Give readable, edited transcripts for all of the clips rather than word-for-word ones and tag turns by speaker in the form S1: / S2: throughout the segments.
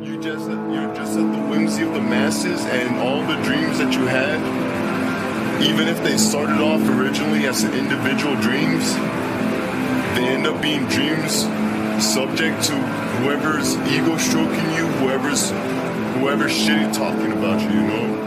S1: you're just at the whimsy of the masses, and all the dreams that you had, even if they started off originally as individual dreams, they end up being dreams subject to whoever's ego stroking you, whoever's shitty talking about you, you know?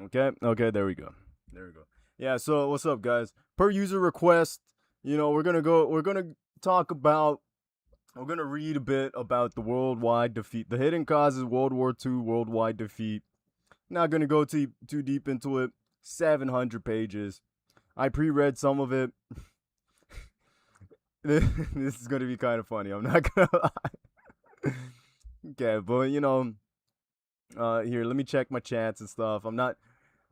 S2: Okay, there we go. There we go. Yeah, so what's up, guys? Per user request, we're gonna talk about, we're gonna read a bit about the worldwide defeat, the hidden causes, World War II worldwide defeat. Not gonna go too deep into it. 700 pages. I pre-read some of it. This is gonna be kind of funny. I'm not gonna lie. Okay, but here, let me check my chats and stuff.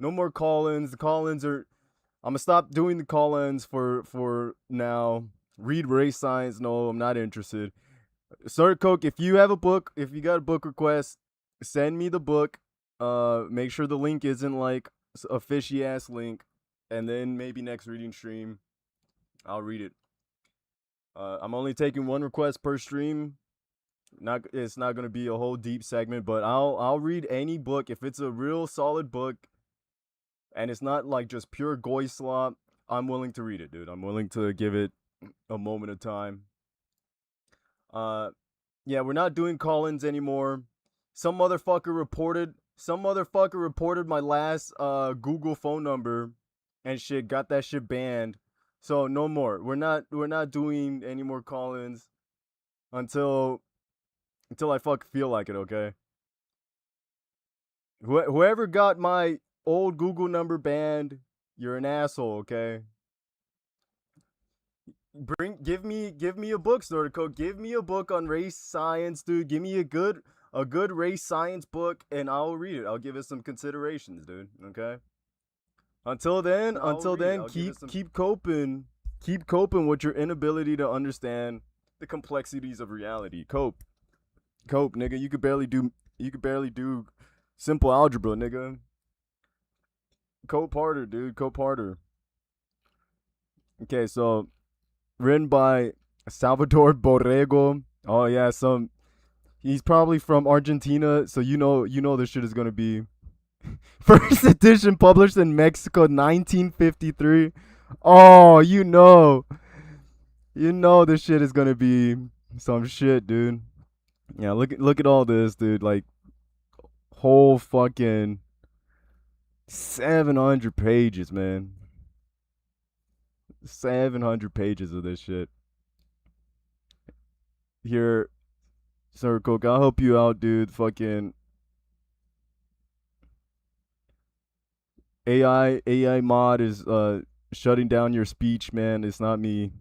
S2: No more call-ins. The call-ins are, I'm gonna stop doing the call-ins for now. Read race science. No, I'm not interested. Sir Coke, if you have a book, if you got a book request, send me the book. Make sure the link isn't like a fishy ass link, and then maybe next reading stream, I'll read it. I'm only taking one request per stream. It's not gonna be a whole deep segment, but I'll read any book if it's a real solid book, and it's not like just pure goy slop. I'm willing to read it, dude. I'm willing to give it a moment of time. Yeah, we're not doing call-ins anymore. Some motherfucker reported my last Google phone number and shit, got that shit banned. So no more. We're not doing any more call-ins until I fucking feel like it, okay? Whoever got my old Google number banned, you're an asshole, okay? Give me a book, Stortico. Give me a book on race science, dude. Give me a good race science book, and I'll read it. I'll give it some considerations, dude. Okay. Until then, keep coping with your inability to understand the complexities of reality. Cope, nigga. You could barely do simple algebra, nigga. Cope harder, dude. Cope harder. Okay, so written by Salvador Borrego. Oh yeah, he's probably from Argentina, so you know this shit is gonna be First edition published in Mexico 1953. Oh, this shit is gonna be some shit, dude. Yeah, look at all this, dude. Like whole fucking 700 pages, man. 700 pages of this shit. Here, Sir Coke, I'll help you out, dude. Fucking AI mod is shutting down your speech, man. It's not me.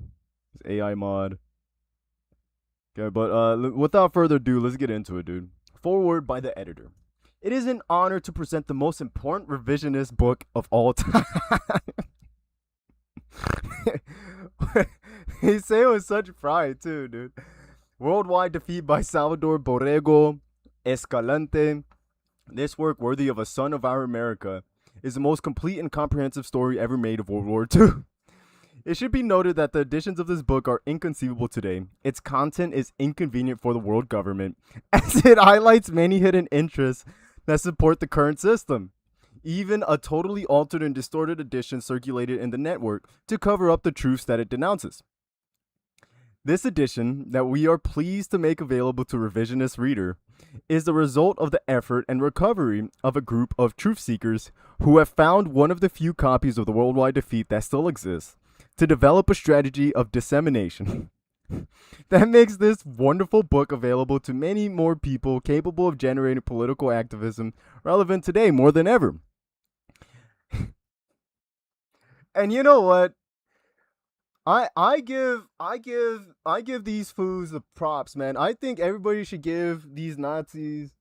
S2: It's AI mod. Okay, but without further ado, let's get into it, dude. Forward by the editor. It is an honor to present the most important revisionist book of all time. He say it with such pride too, dude. Worldwide defeat by Salvador Borrego Escalante. This work, worthy of a son of our America, is the most complete and comprehensive story ever made of World War II. It should be noted that the editions of this book are inconceivable today. Its content is inconvenient for the world government, as it highlights many hidden interests that support the current system. Even a totally altered and distorted edition circulated in the network to cover up the truths that it denounces. This edition, that we are pleased to make available to revisionist reader, is the result of the effort and recovery of a group of truth seekers who have found one of the few copies of the worldwide defeat that still exists to develop a strategy of dissemination that makes this wonderful book available to many more people capable of generating political activism relevant today more than ever. And you know what? I give these fools the props, man. I think everybody should give these Nazis,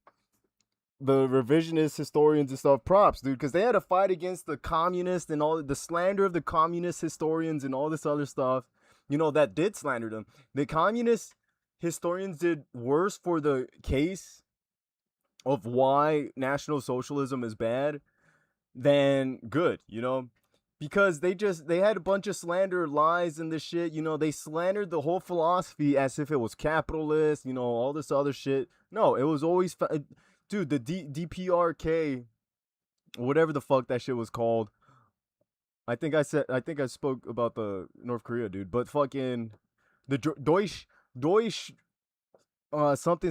S2: the revisionist historians and stuff, props, dude, because they had to fight against the communists and all the slander of the communist historians and all this other stuff, that did slander them. The communist historians did worse for the case of why National Socialism is bad than good, because they had a bunch of slander, lies, and this shit. They slandered the whole philosophy as if it was capitalist, all this other shit. No, it was always, dude, the DPRK, whatever the fuck that shit was called. I think I spoke about the North Korea, dude, but fucking the Deutsch, something,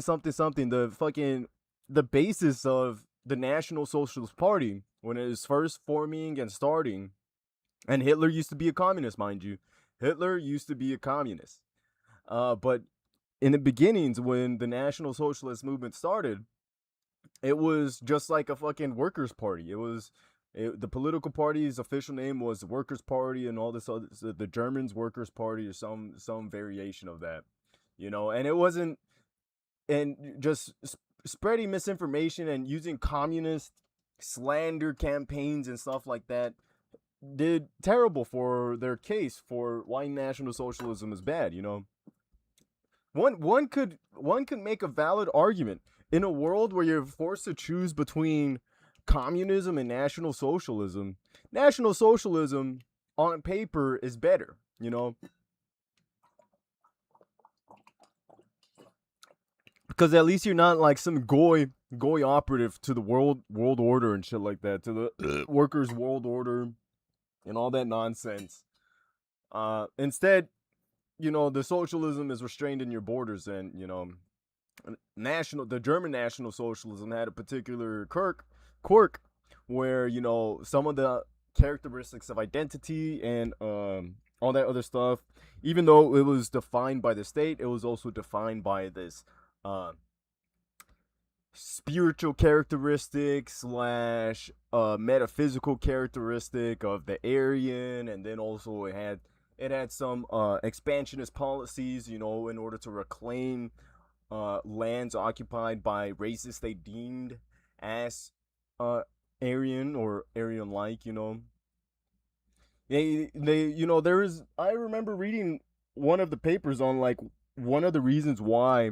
S2: the basis of the National Socialist Party when it was first forming and starting. And Hitler used to be a communist, mind you. Hitler used to be a communist. But in the beginnings, when the National Socialist movement started, it was just like a fucking workers' party. The political party's official name was the Workers' Party, and all this other, the Germans' Workers' Party, or some variation of that, And it wasn't, and just spreading misinformation and using communist slander campaigns and stuff like that did terrible for their case for why National Socialism is bad. One could make a valid argument in a world where you're forced to choose between communism and National Socialism. National Socialism on paper is better, because at least you're not like some goy operative to the world order and shit like that, to the workers' world order and all that nonsense. Instead, the socialism is restrained in your borders, and the German National Socialism had a particular quirk where some of the characteristics of identity and all that other stuff, even though it was defined by the state, it was also defined by this spiritual characteristic / metaphysical characteristic of the Aryan, and then also it had some expansionist policies, in order to reclaim lands occupied by races they deemed as Aryan or Aryan-like, I remember reading one of the papers on like one of the reasons why.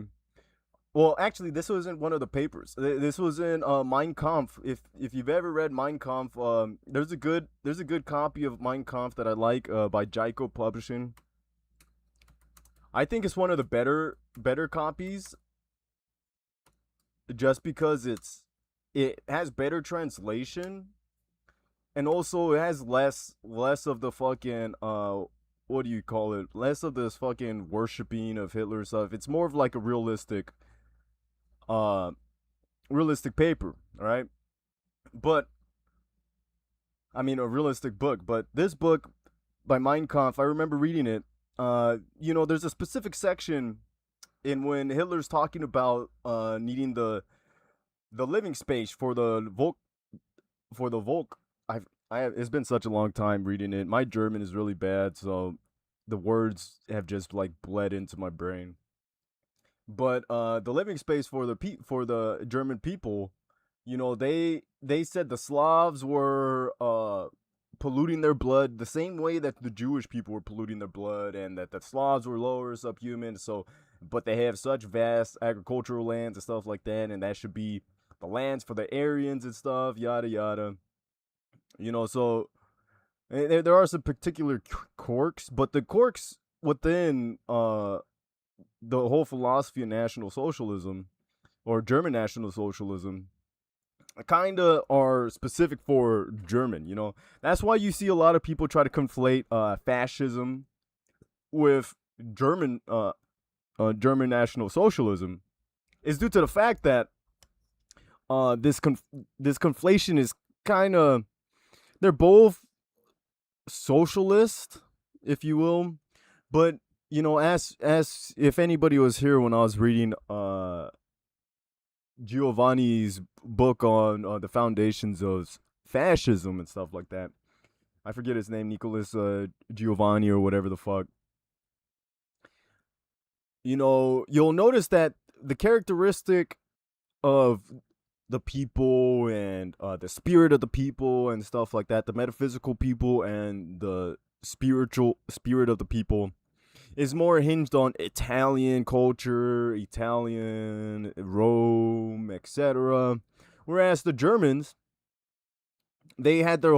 S2: Well, actually, this wasn't one of the papers. This was in Mein Kampf. If you've ever read Mein Kampf, there's a good copy of Mein Kampf that I like by Jaiko Publishing. I think it's one of the better copies, just because it's it has better translation, and also it has less of the fucking what do you call it? Less of this fucking worshiping of Hitler stuff. It's more of like a uh realistic paper, all right? But I mean a realistic book. But this book by Mein Kampf, I remember reading it. There's a specific section in when Hitler's talking about needing the living space for the Volk. It's been such a long time reading it. My German is really bad, so the words have just like bled into my brain. But the living space for for the German people, they said the Slavs were polluting their blood the same way that the Jewish people were polluting their blood, and that the Slavs were lower subhuman. So, but they have such vast agricultural lands and stuff like that, and that should be the lands for the Aryans and stuff, yada yada. So there are some particular quirks, but the quirks within the whole philosophy of National Socialism or German National Socialism kind of are specific for German. That's why you see a lot of people try to conflate fascism with German German National Socialism. Is due to the fact that this conflation is kind of, they're both socialist, if you will, but as if anybody was here when I was reading Giovanni's book on the foundations of fascism and stuff like that. I forget his name, Nicholas Giovanni or whatever the fuck. You'll notice that the characteristic of the people and the spirit of the people and stuff like that, the metaphysical people and the spiritual spirit of the people, is more hinged on Italian culture, Italian, Rome, etc. Whereas the Germans, they had their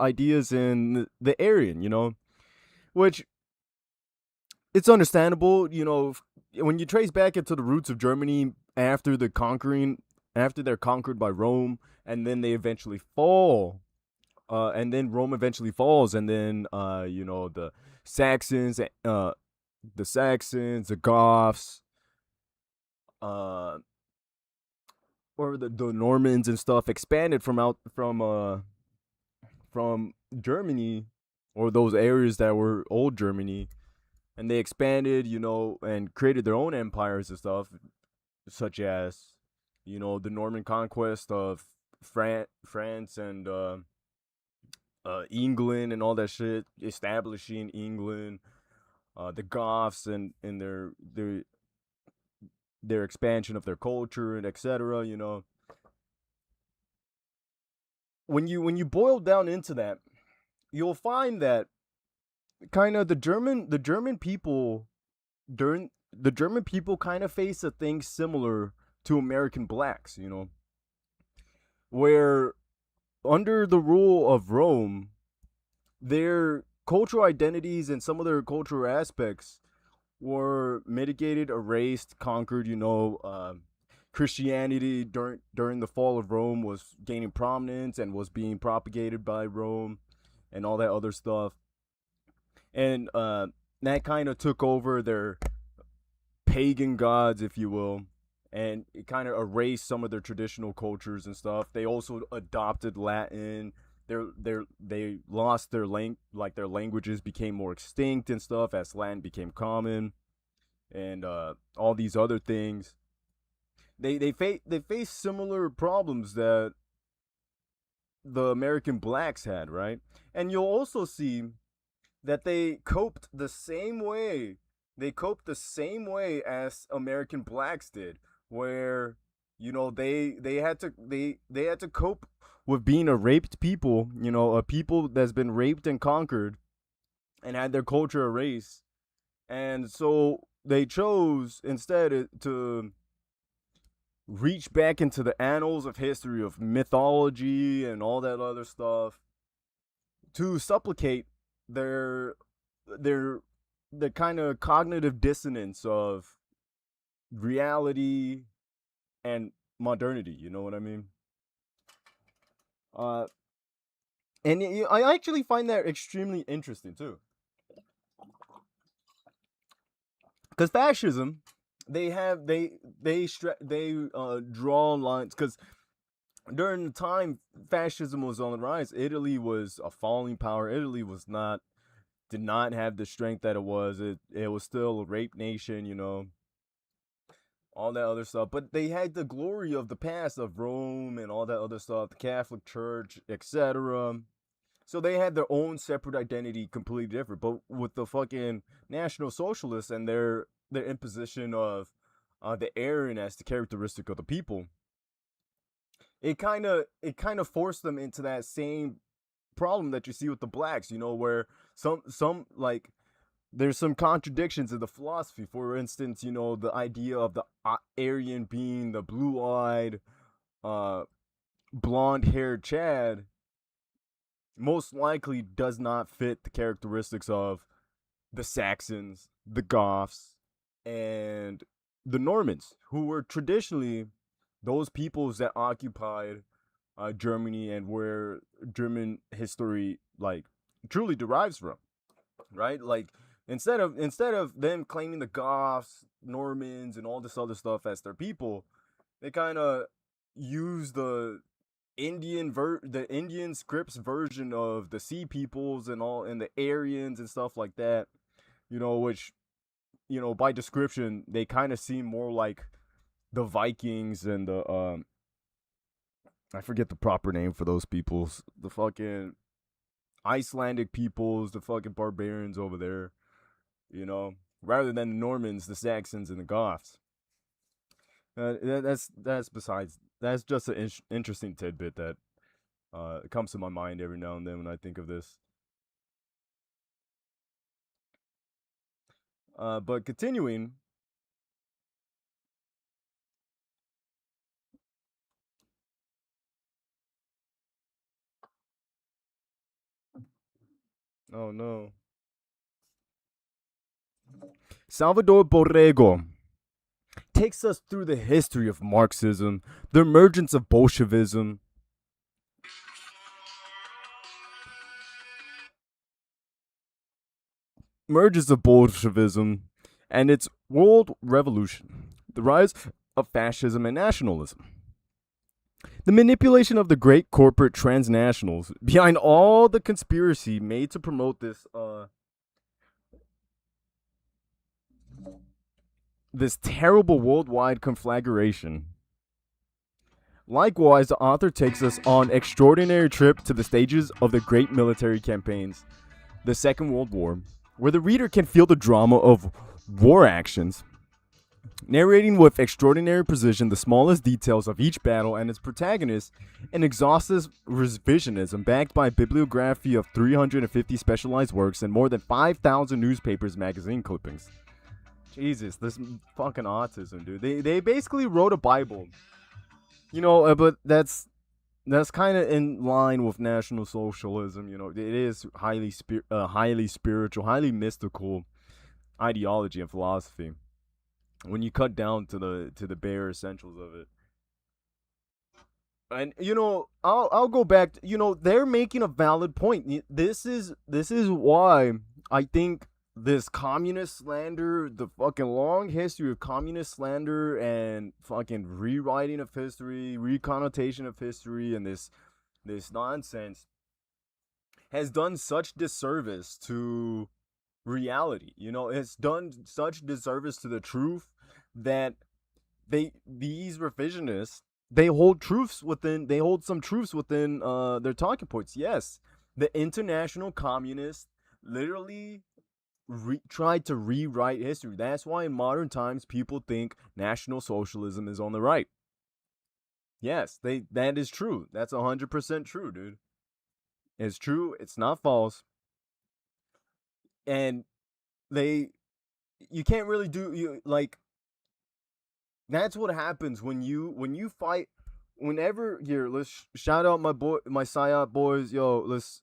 S2: ideas in the Aryan, which it's understandable, when you trace back into the roots of Germany after they're conquered by Rome, and then they eventually fall, and then Rome eventually falls, and then the Saxons, the Goths, or the Normans and stuff expanded from Germany, or those areas that were old Germany, and they expanded, and created their own empires and stuff, such as, the Norman conquest of France and England and all that shit, establishing England, the Goths and their expansion of their culture and etc. When you boil down into that, you'll find that kind of the German people kind of face a thing similar to American blacks, where under the rule of Rome, their cultural identities and some of their cultural aspects were mitigated, erased, conquered. Christianity during the fall of Rome was gaining prominence and was being propagated by Rome and all that other stuff. And that kind of took over their pagan gods, if you will, and it kind of erased some of their traditional cultures and stuff. They also adopted Latin. They lost their their languages became more extinct and stuff as Latin became common, and all these other things. They face similar problems that the American blacks had, right? And you'll also see that they coped the same way. They coped the same way as American blacks did, where they had to cope with being a raped people, a people that's been raped and conquered and had their culture erased. And so they chose instead to reach back into the annals of history, of mythology and all that other stuff, to supplicate their the kind of cognitive dissonance of reality and modernity. You know what I mean? Uh, and I actually find that extremely interesting too, because fascism, they have they draw lines because during the time fascism was on the rise, Italy was a falling power. Italy was not did not have the strength that it was. It was still a rape nation, you know, all that other stuff. But they had the glory of the past of Rome and all that other stuff, the Catholic Church, etc. So they had their own separate identity, completely different. But with the fucking National Socialists and their imposition of the Aryan as the characteristic of the people, it kind of forced them into that same problem that you see with the blacks. You know, where some like there's some contradictions in the philosophy. For instance, you know, the idea of the Aryan being the blue-eyed, uh, blonde-haired Chad most likely does not fit the characteristics of the Saxons, the Goths, and the Normans, who were traditionally those peoples that occupied Germany and where German history like truly derives from, right? Like instead of them claiming the Goths, Normans, and all this other stuff as their people, they kind of use the Indian scripts version of the Sea Peoples and all and the Aryans and stuff like that. You know, which by description they kind of seem more like the Vikings and the I forget the proper name for those peoples. The fucking Icelandic peoples, the fucking barbarians over there, you know, rather than the Normans, the Saxons, and the Goths. That's besides. That's just an interesting tidbit that comes to my mind every now and then when I think of this. But continuing, oh no, Salvador Borrego takes us through the history of Marxism, the emergence of Bolshevism, and its world revolution, the rise of fascism and nationalism. The manipulation of the great corporate transnationals behind all the conspiracy made to promote this terrible worldwide conflagration. Likewise, the author takes us on an extraordinary trip to the stages of the great military campaigns, the Second World War, where the reader can feel the drama of war actions, narrating with extraordinary precision the smallest details of each battle and its protagonist, and exhaustive revisionism backed by a bibliography of 350 specialized works and more than 5,000 newspapers magazine clippings. Jesus, this fucking autism, dude. They basically wrote a Bible. You know, but that's kind of in line with National Socialism. You know, it is highly spiritual, highly mystical ideology and philosophy. When you cut down to the bare essentials of it, and I'll go back. They're making a valid point. This is why I think this communist slander, the fucking long history of communist slander and fucking rewriting of history, reconnotation of history, and this nonsense has done such disservice to reality. It's done such disservice to the truth that these revisionists, they hold some truths within their talking points. Yes, the international communists literally tried to rewrite history. That's why in modern times people think National Socialism is on the right. Yes, that is true. That's 100% true, dude. It's true. It's not false. And they you can't really do you like that's what happens when you fight. Whenever here, let's shout out my psyop boys. Yo, let's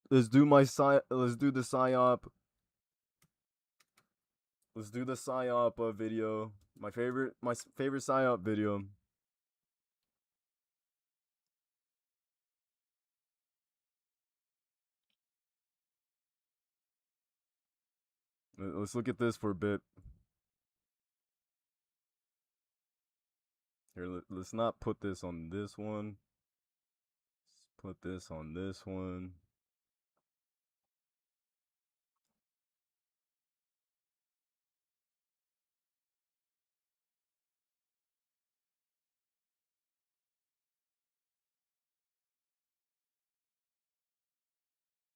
S2: do let's do the psyop. Let's do the psyop video. My favorite psyop video. Let's look at this for a bit. Here, let's not put this on this one. Let's put this on this one.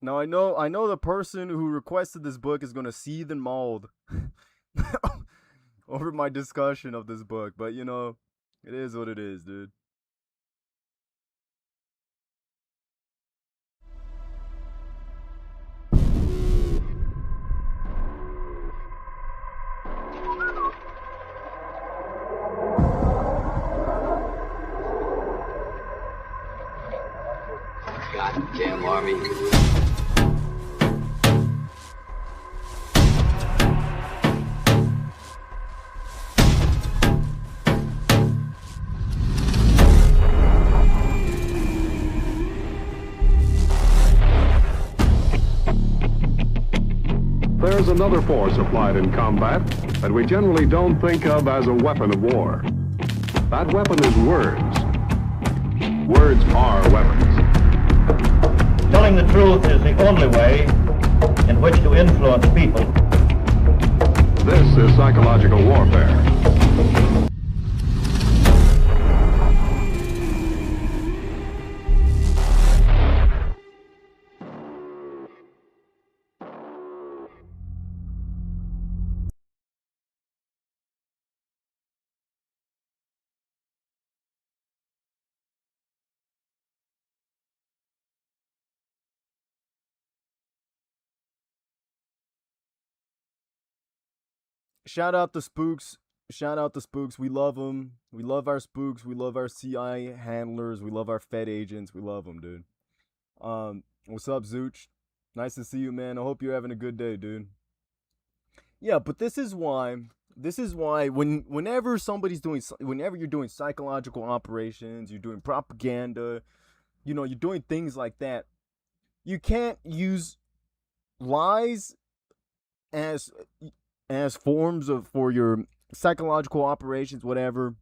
S2: Now I know the person who requested this book is gonna seethe and mauled over my discussion of this book, but you know, it is what it is, dude.
S3: Goddamn army.
S4: There's another force applied in combat that we generally don't think of as a weapon of war. That weapon is words. Words are weapons.
S5: Telling the truth is the only way in which to influence people.
S4: This is psychological warfare.
S2: Shout out the spooks. Shout out the spooks. We love them. We love our spooks. We love our CI handlers. We love our Fed agents. We love them, dude. What's up, Zooch? Nice to see you, man. I hope you're having a good day, dude. Yeah, but this is why whenever you're doing psychological operations, you're doing propaganda, you know, you're doing things like that, you can't use lies as forms of for your psychological operations, whatever.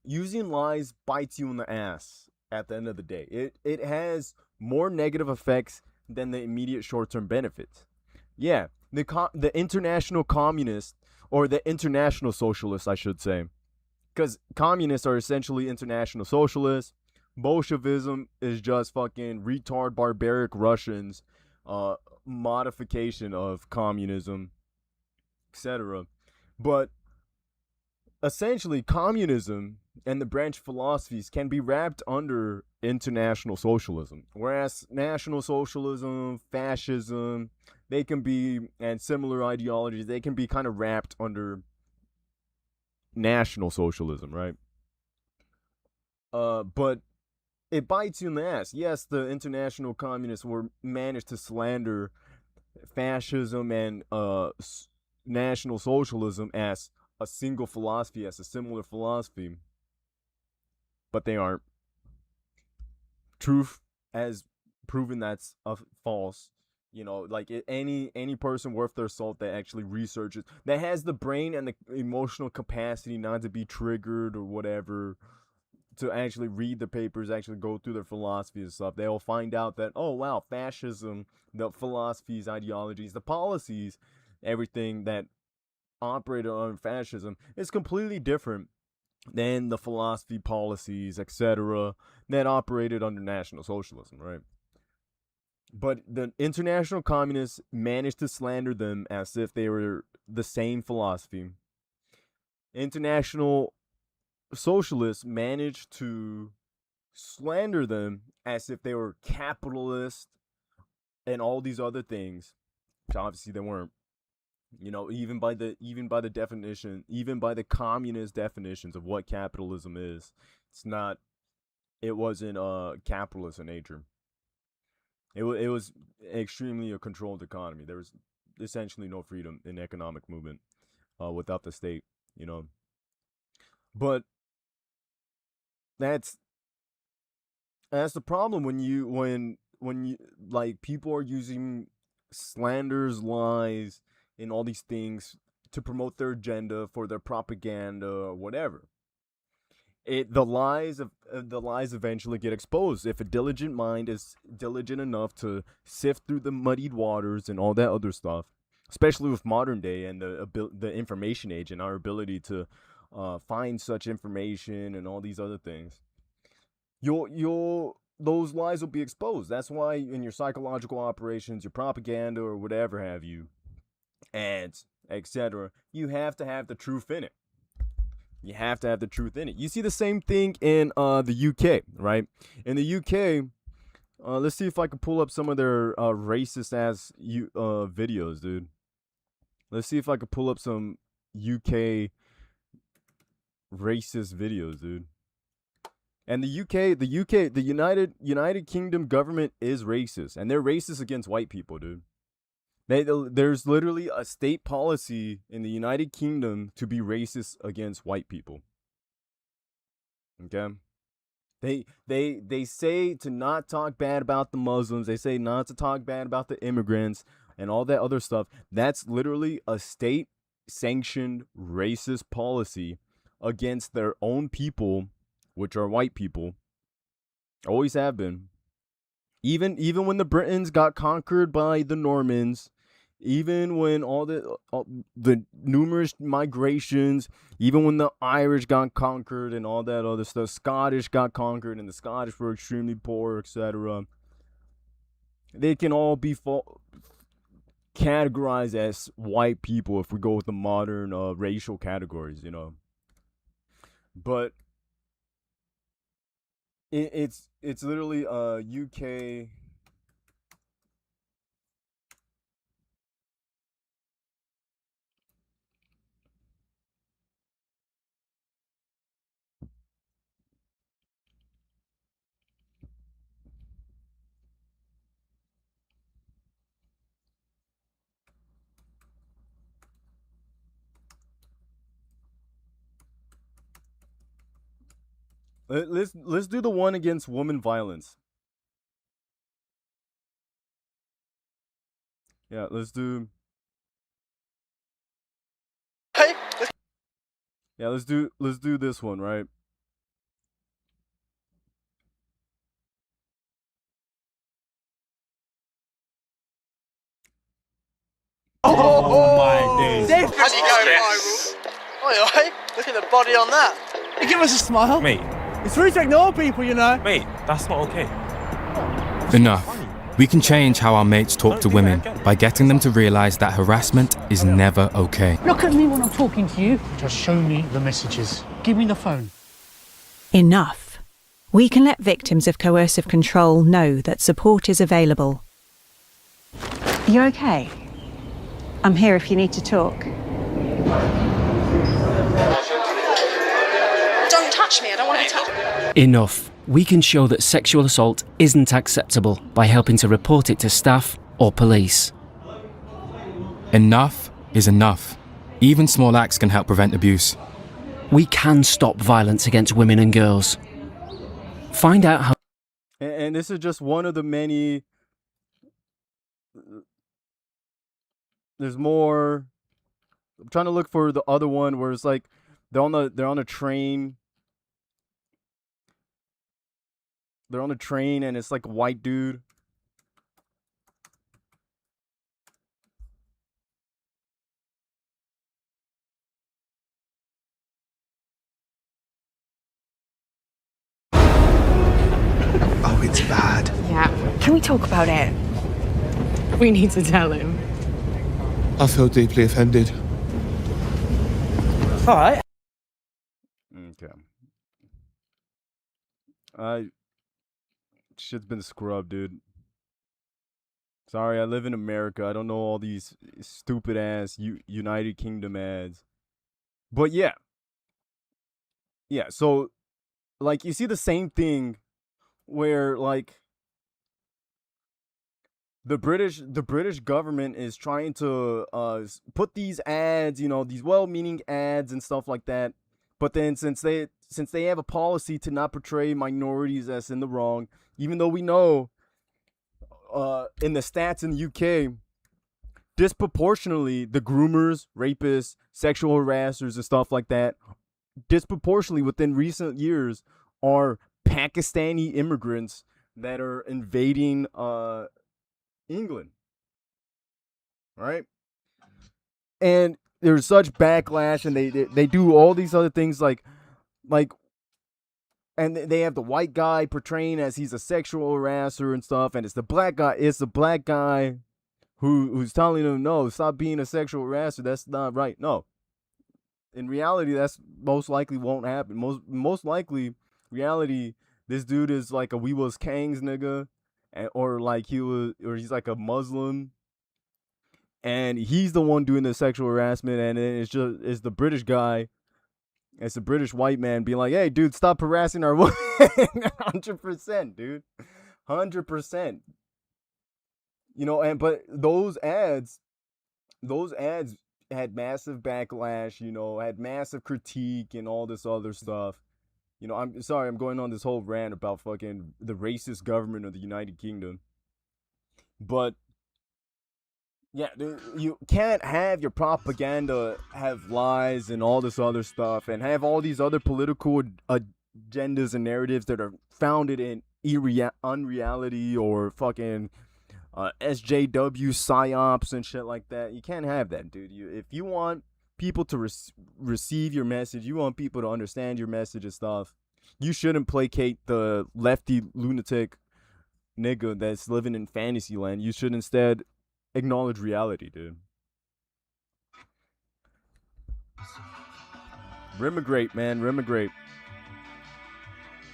S2: Using lies bites you in the ass at the end of the day. It has more negative effects than the immediate short-term benefits. Yeah, the international communists, or the international socialists, I should say, because communists are essentially international socialists. Bolshevism is just fucking retard barbaric Russians, modification of communism, etc. But essentially, communism and the branch philosophies can be wrapped under international socialism, whereas national socialism, fascism, they can be, and similar ideologies, they can be kind of wrapped under national socialism, right? But it bites you in the ass. Yes, the international communists were managed to slander fascism and national socialism as a single philosophy, as a similar philosophy, but they aren't. Truth has proven that's false. You know, like any person worth their salt that actually researches, that has the brain and the emotional capacity not to be triggered or whatever, to actually read the papers, actually go through their philosophy and stuff, they'll find out that, oh wow, fascism, the philosophies, ideologies, the policies, everything that operated on fascism is completely different than the philosophy, policies, etc. that operated under National Socialism, right? But the international communists managed to slander them as if they were the same philosophy. International socialists managed to slander them as if they were capitalist and all these other things, which obviously they weren't. You know, even by the definition, even by the communist definitions of what capitalism is, it wasn't capitalist in nature. It was extremely a controlled economy. There was essentially no freedom in economic movement without the state, you know. But that's the problem when you like people are using slanders, lies, and all these things to promote their agenda for their propaganda or whatever. The lies eventually get exposed if a diligent mind is diligent enough to sift through the muddied waters and all that other stuff, especially with modern day and the information age and our ability to find such information and all these other things. Those lies will be exposed. That's why in your psychological operations, your propaganda or whatever have you, ads, etc., you have to have the truth in it. You have to have the truth in it. You see the same thing in the UK, right? In the UK, let's see if I can pull up some of their racist ass videos, dude. Let's see if I can pull up some UK racist videos, dude. And the United Kingdom government is racist, and they're racist against white people, dude. There's literally a state policy in the United Kingdom to be racist against white people. Okay? They say to not talk bad about the Muslims. They say not to talk bad about the immigrants and all that other stuff. That's literally a state-sanctioned racist policy against their own people, which are white people. Always have been. Even when the Britons got conquered by the Normans, even when all the numerous migrations, even when the Irish got conquered and all that other stuff, Scottish got conquered and the Scottish were extremely poor, etc. They can all be categorized as white people if we go with the modern racial categories, you know. But it's literally UK. Let's do the one against woman violence. Yeah, let's do.
S6: Hey.
S2: Yeah, let's do this one, right?
S6: Oh
S7: my days.
S6: How's he going viral? Oi, look at the body on that.
S7: Give us a smile.
S8: Mate.
S7: It's rude to ignore people, you know.
S8: Mate, that's not okay.
S9: Enough. We can change how our mates talk to women by getting them to realise that harassment is never okay.
S10: Look at me when I'm talking to you. Just show me the messages. Give me the phone.
S11: Enough. We can let victims of coercive control know that support is available. You okay? I'm here if you need to talk.
S12: Don't touch me, I don't want to be touched.
S13: Enough. We can show that sexual assault isn't acceptable by helping to report it to staff or police.
S9: Enough is enough. Even small acts can help prevent abuse.
S13: We can stop violence against women and girls. Find out how...
S2: And this is just one of the many... There's more... I'm trying to look for the other one where it's like they're on a train. They're on a train and it's like a white dude.
S14: Oh, it's bad.
S12: Yeah. Can we talk about it? We need to tell him.
S14: I feel deeply offended.
S7: All right.
S2: Okay. Shit's been scrubbed, dude. Sorry, I live in America. I don't know all these stupid ass United Kingdom ads. But yeah. Yeah, so like you see the same thing where like the British government is trying to put these ads, you know, these well-meaning ads and stuff like that. But then since they have a policy to not portray minorities as in the wrong, even though we know in the stats in the UK, disproportionately, the groomers, rapists, sexual harassers, and stuff like that, disproportionately within recent years, are Pakistani immigrants that are invading England, right? And there's such backlash, and they do all these other things like, and they have the white guy portraying as he's a sexual harasser and stuff, and it's the black guy who's telling them, no, stop being a sexual harasser. That's not right. No. In reality, that's most likely won't happen. Most likely, reality, this dude is like a we was Kangs nigga, or he's like a Muslim, and he's the one doing the sexual harassment, and then it's the British guy. It's a British white man being like, hey, dude, stop harassing our women. 100%, dude. 100%. You know, but those ads had massive backlash, you know, had massive critique and all this other stuff. You know, I'm sorry, I'm going on this whole rant about fucking the racist government of the United Kingdom. But yeah, you can't have your propaganda have lies and all this other stuff, and have all these other political agendas and narratives that are founded in unreality or fucking SJW psyops and shit like that. You can't have that, dude. If you want people to receive your message, you want people to understand your message and stuff, you shouldn't placate the lefty lunatic nigga that's living in fantasy land. You should instead acknowledge reality, dude. Remigrate, man. Remigrate.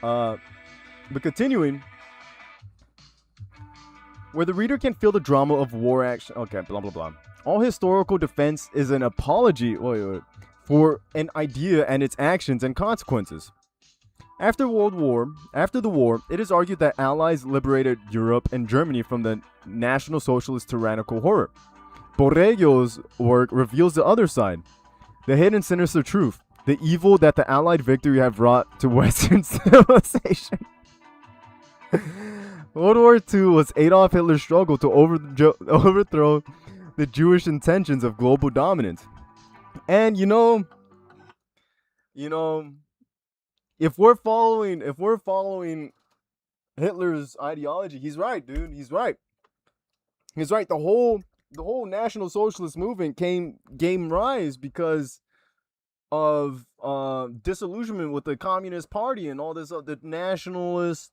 S2: But continuing, where the reader can feel the drama of war action. Okay, blah, blah, blah. All historical defense is an apology for an idea and its actions and consequences. After the war, it is argued that Allies liberated Europe and Germany from the National Socialist tyrannical horror. Borrego's work reveals the other side, the hidden sinister truth, the evil that the Allied victory have brought to Western civilization. World War II was Adolf Hitler's struggle to overthrow the Jewish intentions of global dominance. And you know, if we're following Hitler's ideology, he's right, dude. He's right. The whole National Socialist movement gained rise because of disillusionment with the Communist Party and all this the nationalist,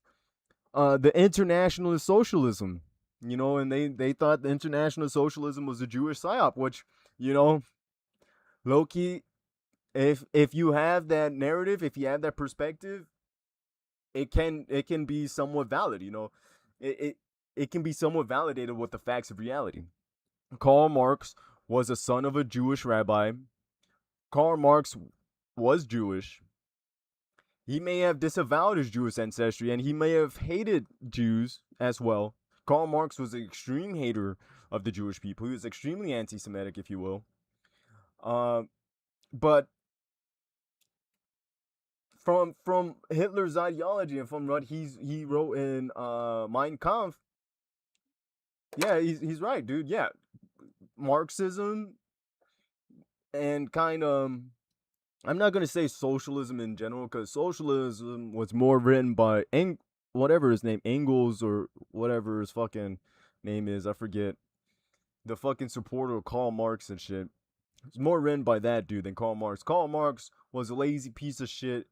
S2: the internationalist socialism. You know, and they thought the international socialism was a Jewish psyop, which, you know, low-key, if you have that narrative, if you have that perspective, it can be somewhat valid, you know. It can be somewhat validated with the facts of reality. Karl Marx was a son of a Jewish rabbi. Karl Marx was Jewish. He may have disavowed his Jewish ancestry, and he may have hated Jews as well. Karl Marx was an extreme hater of the Jewish people. He was extremely anti-Semitic, if you will. But from Hitler's ideology and from what he wrote in Mein Kampf, yeah, he's right, dude. Yeah, Marxism and kind of, I'm not gonna say socialism in general, because socialism was more written by whatever his name, Engels, or whatever his fucking name is, I forget. The fucking supporter of Karl Marx and shit. It's more written by that dude than Karl Marx. Karl Marx was a lazy piece of shit,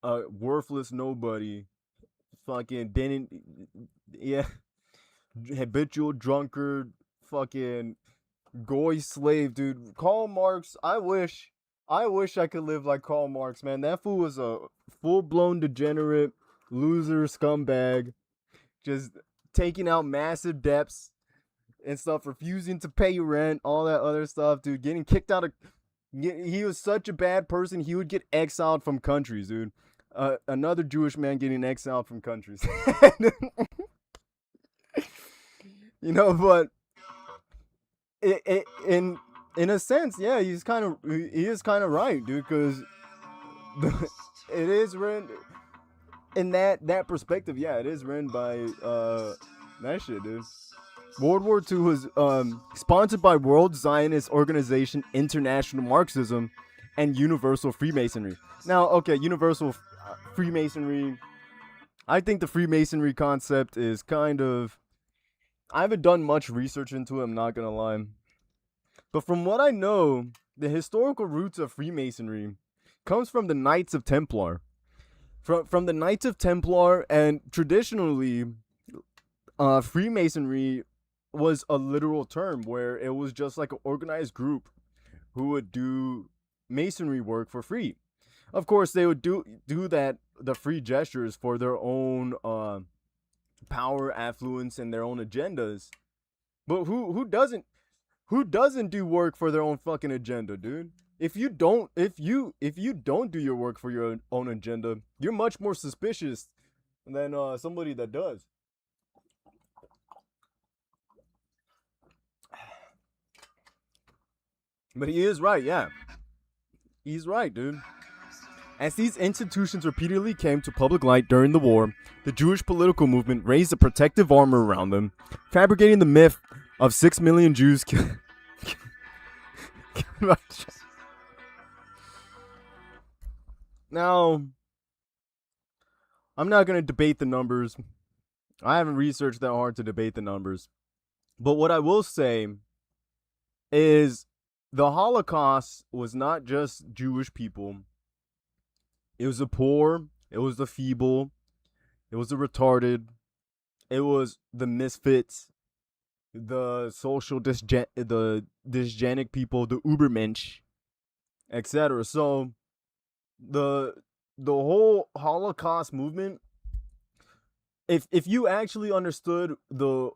S2: worthless nobody, fucking habitual drunkard, fucking goy slave, dude. Karl Marx, I wish I could live like Karl Marx, man. That fool was a full-blown degenerate, loser, scumbag, just taking out massive debts and stuff, refusing to pay rent, all that other stuff, dude. Getting kicked out of... He was such a bad person, he would get exiled from countries, dude. Another Jewish man getting exiled from countries. You know, but... In a sense, yeah, he is kind of right, dude, because it is written... In that perspective, yeah, it is written by that shit, dude. World War II was sponsored by World Zionist Organization, International Marxism, and Universal Freemasonry. Now, okay, Universal Freemasonry. I think the Freemasonry concept is kind of... I haven't done much research into it, I'm not gonna lie. But from what I know, the historical roots of Freemasonry comes from the Knights of Templar. From the Knights of Templar, and traditionally, Freemasonry was a literal term where it was just like an organized group who would do masonry work for free. Of course, they would do that, the free gestures, for their own power, affluence, and their own agendas. But who doesn't do work for their own fucking agenda, dude? If you don't do your work for your own agenda, you're much more suspicious than somebody that does. But he is right, yeah. He's right, dude. As these institutions repeatedly came to public light during the war, the Jewish political movement raised a protective armor around them, fabricating the myth of 6 million Jews killed. Now, I'm not going to debate the numbers. I haven't researched that hard to debate the numbers. But what I will say is the Holocaust was not just Jewish people. It was the poor, it was the feeble, it was the retarded, it was the misfits, the social dysgenic people, the Ubermensch, etc. So the whole Holocaust movement, if you actually understood the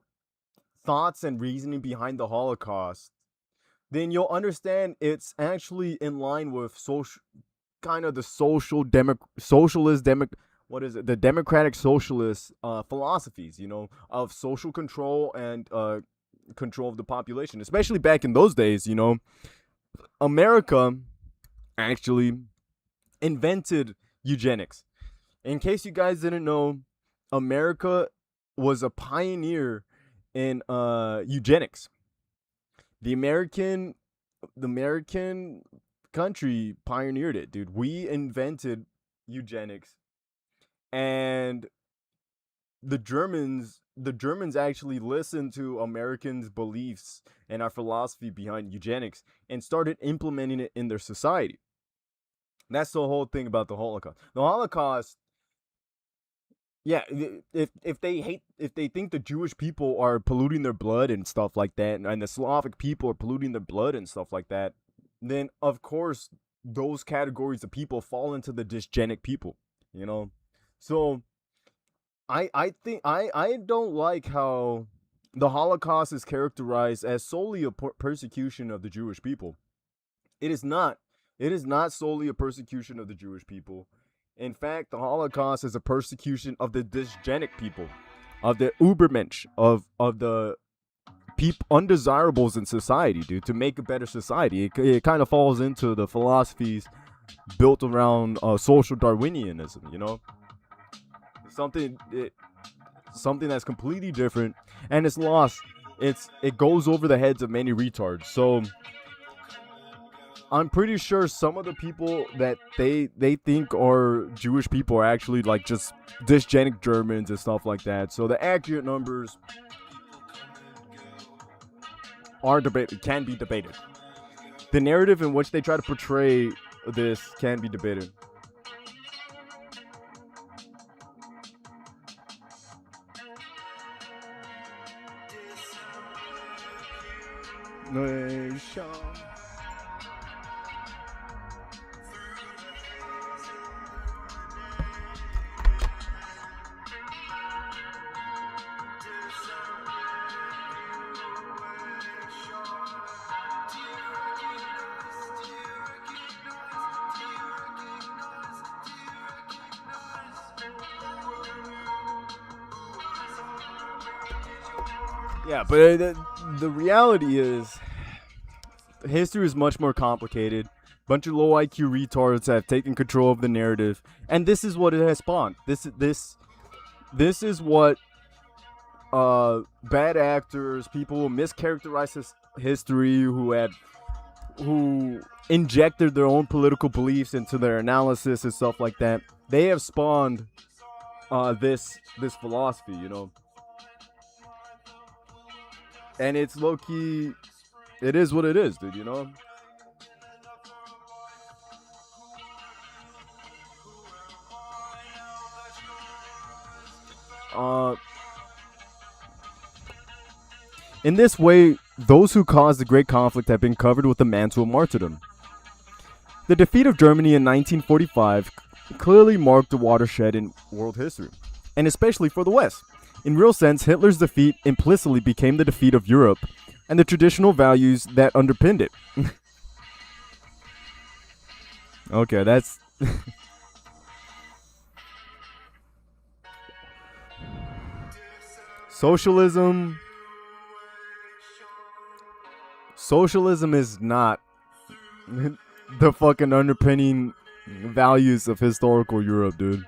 S2: thoughts and reasoning behind the Holocaust, then you'll understand it's actually in line with the democratic socialist philosophies, you know, of social control and control of the population. Especially back in those days, you know, America actually invented eugenics. In case you guys didn't know, America was a pioneer in eugenics. The American country pioneered it, dude. We invented eugenics, and the Germans actually listened to Americans' beliefs and our philosophy behind eugenics and started implementing it in their society. That's the whole thing about the Holocaust. The Holocaust, yeah, if they think the Jewish people are polluting their blood and stuff like that, and the Slavic people are polluting their blood and stuff like that, then of course those categories of people fall into the dysgenic people, you know. So I think I don't like how the Holocaust is characterized as solely a persecution of the Jewish people. It is not. It is not solely a persecution of the Jewish people. In fact, the Holocaust is a persecution of the dysgenic people, of the Ubermensch, of the undesirables in society, dude, to make a better society. It kind of falls into the philosophies built around social Darwinianism, you know? Something that's completely different, and it's lost. It goes over the heads of many retards. So I'm pretty sure some of the people that they think are Jewish people are actually like just dysgenic Germans and stuff like that. So the accurate numbers can be debated. The narrative in which they try to portray this can be debated. Nation. Yeah, but the reality is, history is much more complicated. Bunch of low IQ retards have taken control of the narrative, and this is what it has spawned. This is what bad actors, people who mischaracterize history, who injected their own political beliefs into their analysis and stuff like that. They have spawned this philosophy, you know. And it's low-key, it is what it is, dude, you know? In this way, those who caused the great conflict have been covered with the mantle of martyrdom. The defeat of Germany in 1945 clearly marked a watershed in world history, and especially for the West. In real sense, Hitler's defeat implicitly became the defeat of Europe and the traditional values that underpinned it. Okay, that's... Socialism is not the fucking underpinning values of historical Europe, dude.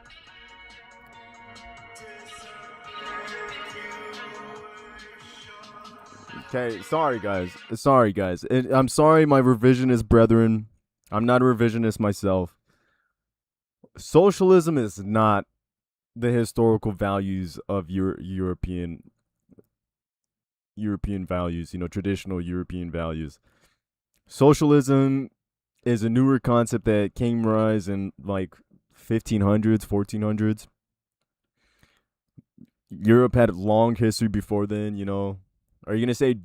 S2: Okay, sorry guys. I'm sorry, my revisionist brethren. I'm not a revisionist myself. Socialism is not the historical values of European values, you know, traditional European values. Socialism is a newer concept that came rise in like 1500s, 1400s. Europe had a long history before then, you know. Are you going to say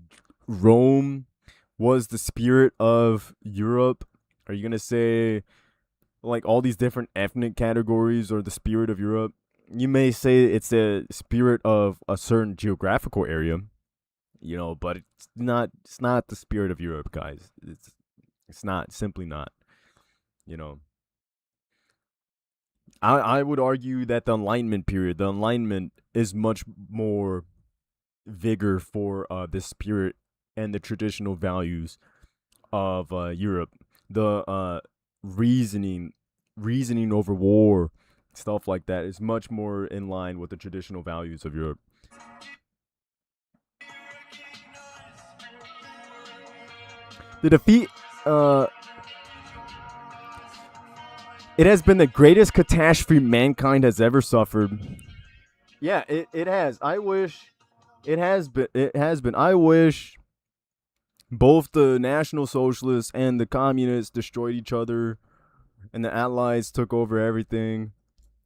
S2: Rome was the spirit of Europe? Are you going to say like all these different ethnic categories are the spirit of Europe? You may say it's the spirit of a certain geographical area, you know, but it's not the spirit of Europe, guys. It's not, simply not, you know. I would argue that the Enlightenment is much more vigor for the spirit and the traditional values of Europe. The reasoning over war, stuff like that, is much more in line with the traditional values of Europe. The defeat, it has been the greatest catastrophe mankind has ever suffered. Yeah, it has. I wish it has been. I wish both the National Socialists and the Communists destroyed each other and the Allies took over everything.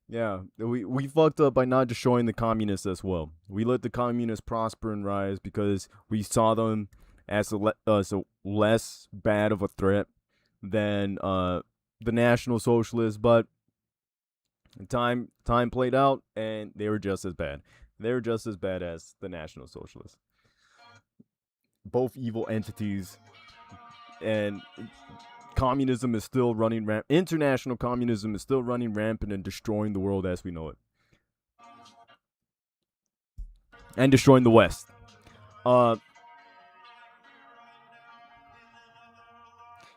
S2: Yeah, we fucked up by not destroying the Communists as well. We let the Communists prosper and rise because we saw them as a less bad of a threat than the National Socialists, but time played out and they were just as bad. They were just as bad as the National Socialists. Both evil entities, and communism is still running rampant. International communism is still running rampant and destroying the world as we know it. And destroying the West.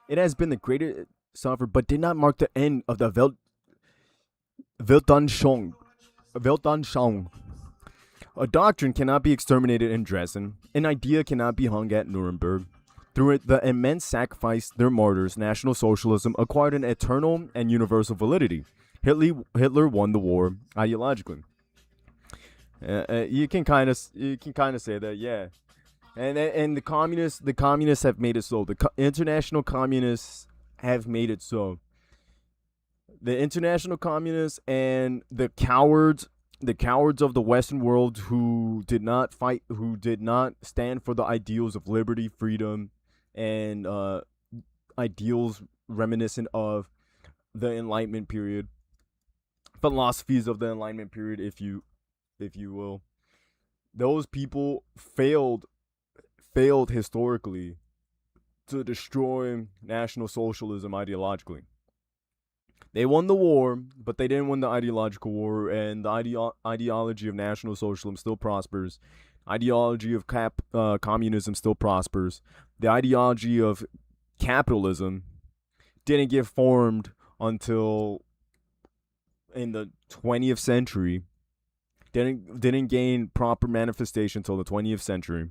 S2: It has been the greatest suffer, but did not mark the end of the Weltanschauung. A doctrine cannot be exterminated in Dresden. An idea cannot be hung at Nuremberg. Through the immense sacrifice, their martyrs, National Socialism acquired an eternal and universal validity. Hitler won the war ideologically. You can kind of say that, yeah. And the communists have made it so. The international communists have made it so. The international communists and the cowards of the Western world who did not fight, who did not stand for the ideals of liberty, freedom, and ideals reminiscent of the Enlightenment period, philosophies of the Enlightenment period, if you will. Those people failed historically to destroy National Socialism ideologically. They won the war, but they didn't win the ideological war, and the ideology of National Socialism still prospers. Ideology of communism still prospers. The ideology of capitalism didn't get formed until in the 20th century. didn't gain proper manifestation until the 20th century.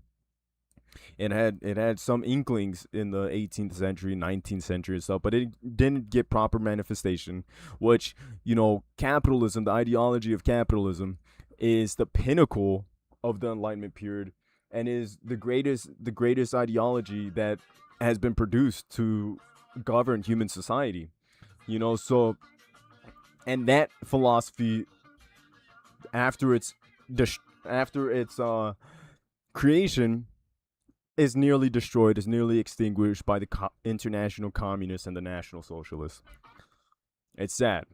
S2: It had some inklings in the 18th century, 19th century and stuff, but it didn't get proper manifestation, which, capitalism, the ideology of capitalism, is the pinnacle of the Enlightenment period and is the greatest ideology that has been produced to govern human society. So, and that philosophy, after its creation, is nearly destroyed, is nearly extinguished by the international communists and the national socialists. It's sad.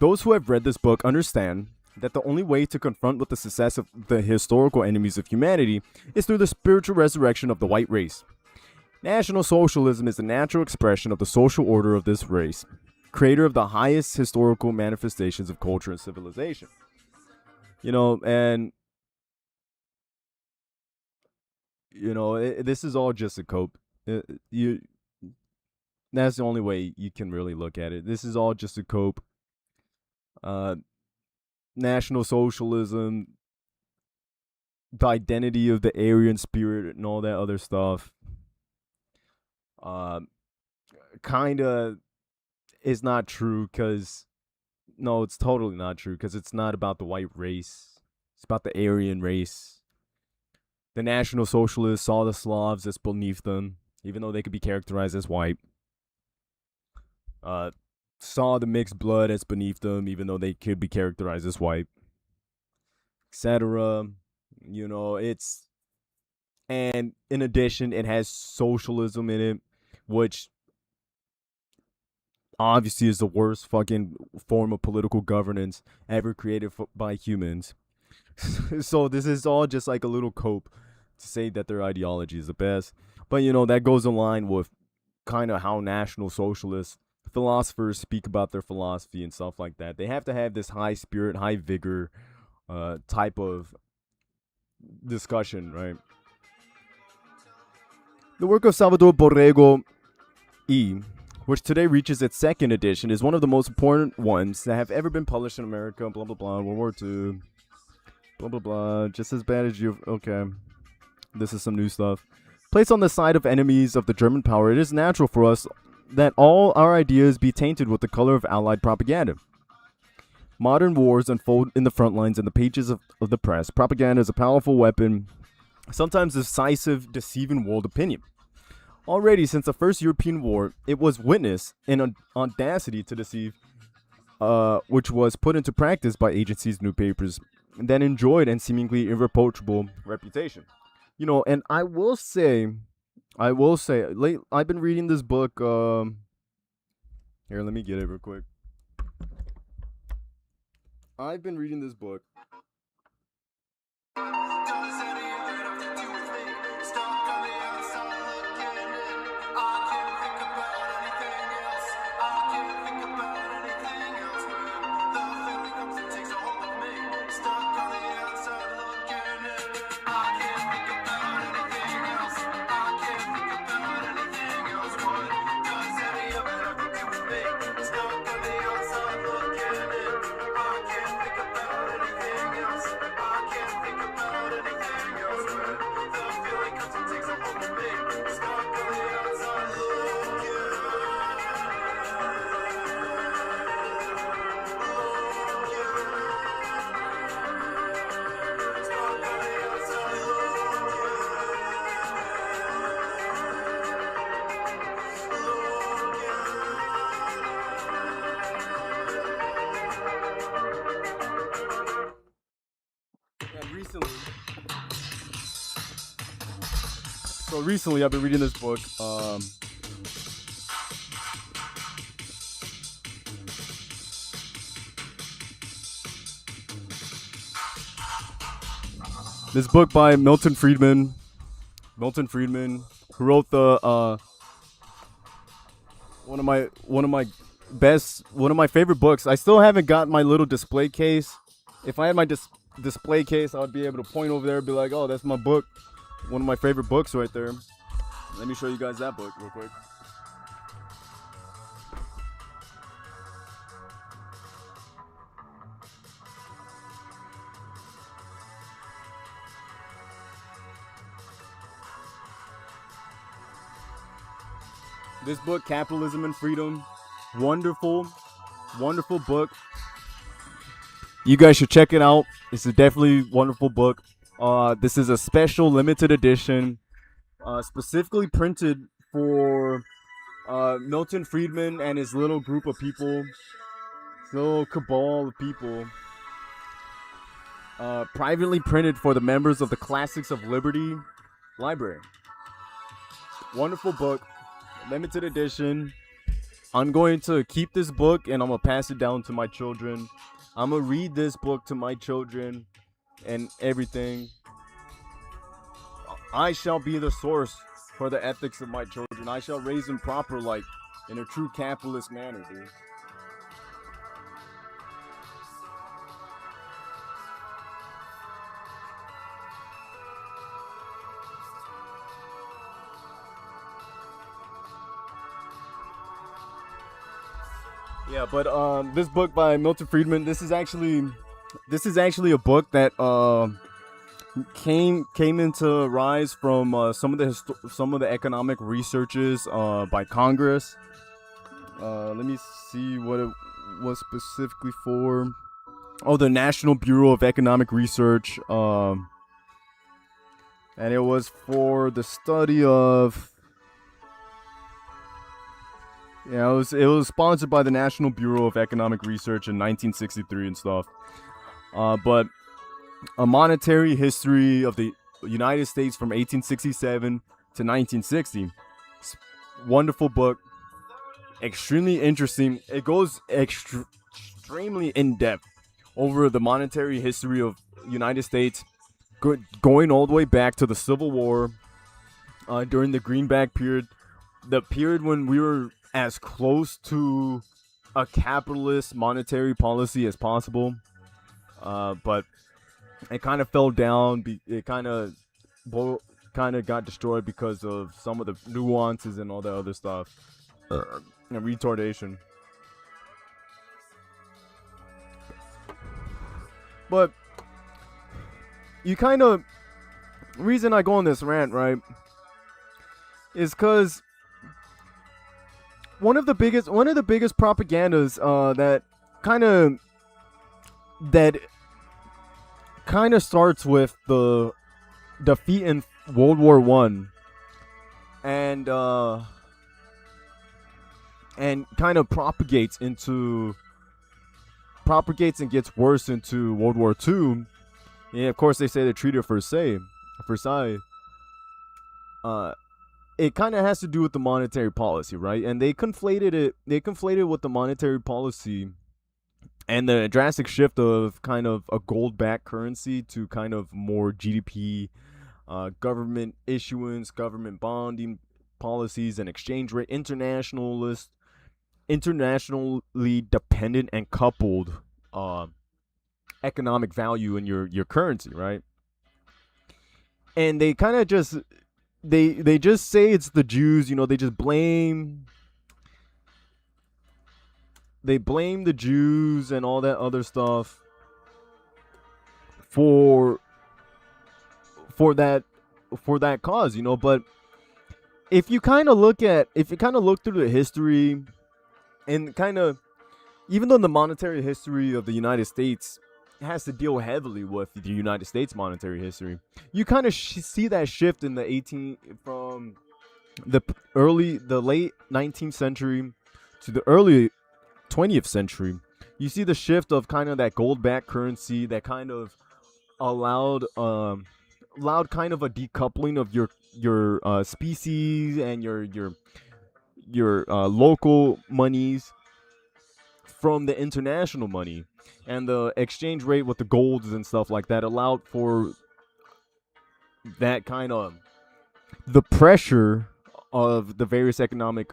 S2: Those who have read this book understand that the only way to confront with the success of the historical enemies of humanity is through the spiritual resurrection of the white race. National Socialism is the natural expression of the social order of this race, creator of the highest historical manifestations of culture and civilization. This is all just a cope. That's the only way you can really look at it. This is all just a cope. National Socialism, the identity of the Aryan spirit and all that other stuff, kind of is not true because, no, it's totally not true because it's not about the white race. It's about the Aryan race. The National Socialists saw the Slavs as beneath them, even though they could be characterized as white. Saw the mixed blood as beneath them, even though they could be characterized as white, etc. And in addition, it has socialism in it, which obviously is the worst fucking form of political governance ever created by humans. So this is all just like a little cope to say that their ideology is the best. But that goes in line with kind of how National Socialist philosophers speak about their philosophy and stuff like that. They have to have this high spirit, high vigor type of discussion, right? The work of Salvador Borrego E., which today reaches its second edition, is one of the most important ones that have ever been published in America, blah, blah, blah, World War II, blah, blah, blah, just as bad as you. Okay, this is some new stuff. Placed on the side of enemies of the German power, it is natural for us that all our ideas be tainted with the color of Allied propaganda. Modern wars unfold in the front lines and the pages of the press. Propaganda is a powerful weapon, sometimes decisive, deceiving world opinion. Already since the First European War, it was witnessed an audacity to deceive, which was put into practice by agencies, newspapers, that enjoyed and seemingly irreproachable reputation. And I will say, I've been reading this book. Here, let me get it real quick. I've been reading this book. Recently I've been reading this book. This book by Milton Friedman, who wrote the one of my favorite books. I still haven't got my little display case. If I had my display case, I would be able to point over there and be like, "Oh, that's my book." One of my favorite books right there. Let me show you guys that book real quick. This book, Capitalism and Freedom, wonderful book. You guys should check it out. It's a definitely wonderful book. This is a special limited edition, specifically printed for Milton Friedman and his little group of people, his little cabal of people. Privately printed for the members of the Classics of Liberty Library. Wonderful book, limited edition. I'm going to keep this book and I'm going to pass it down to my children. I'm going to read this book to my children and everything. I shall be the source for the ethics of my children. I shall raise them proper, like in a true capitalist manner, dude. Yeah, but this book by Milton Friedman, this is actually a book that came into rise from some of the economic researches by Congress. Let me see what it was specifically for. Oh, the National Bureau of Economic Research, and it was for the study of. Yeah, it was sponsored by the National Bureau of Economic Research in 1963 and stuff. But a monetary history of the United States from 1867 to 1960. Wonderful book. Extremely interesting. It goes extremely in depth over the monetary history of United States, going all the way back to the Civil War, during the Greenback period, the period when we were as close to a capitalist monetary policy as possible, but it kind of fell down. It kind of got destroyed because of some of the nuances and all that other stuff, and retardation. But you kind of reason I go on this rant, right, is because one of the biggest propagandas that kind of starts with the defeat in World War I, and kind of propagates and gets worse into World War II. Yeah, of course they say the Treaty of Versailles. It kind of has to do with the monetary policy, right? And they conflated with the monetary policy and the drastic shift of kind of a gold-backed currency to kind of more GDP, government issuance, government bonding policies, and exchange rate, internationally dependent and coupled economic value in your currency, right? And they kind of just they just say it's the Jews, they just blame the Jews and all that other stuff for that cause, but if you kind of look through the history and kind of, even though the monetary history of the United States has to deal heavily with the United States monetary history, you kind of see that shift in from the late 19th century to the early 20th century. You see the shift of kind of that gold-backed currency that kind of allowed kind of a decoupling of your species and your local monies from the international money, and the exchange rate with the golds and stuff like that allowed for that kind of the pressure of the various economic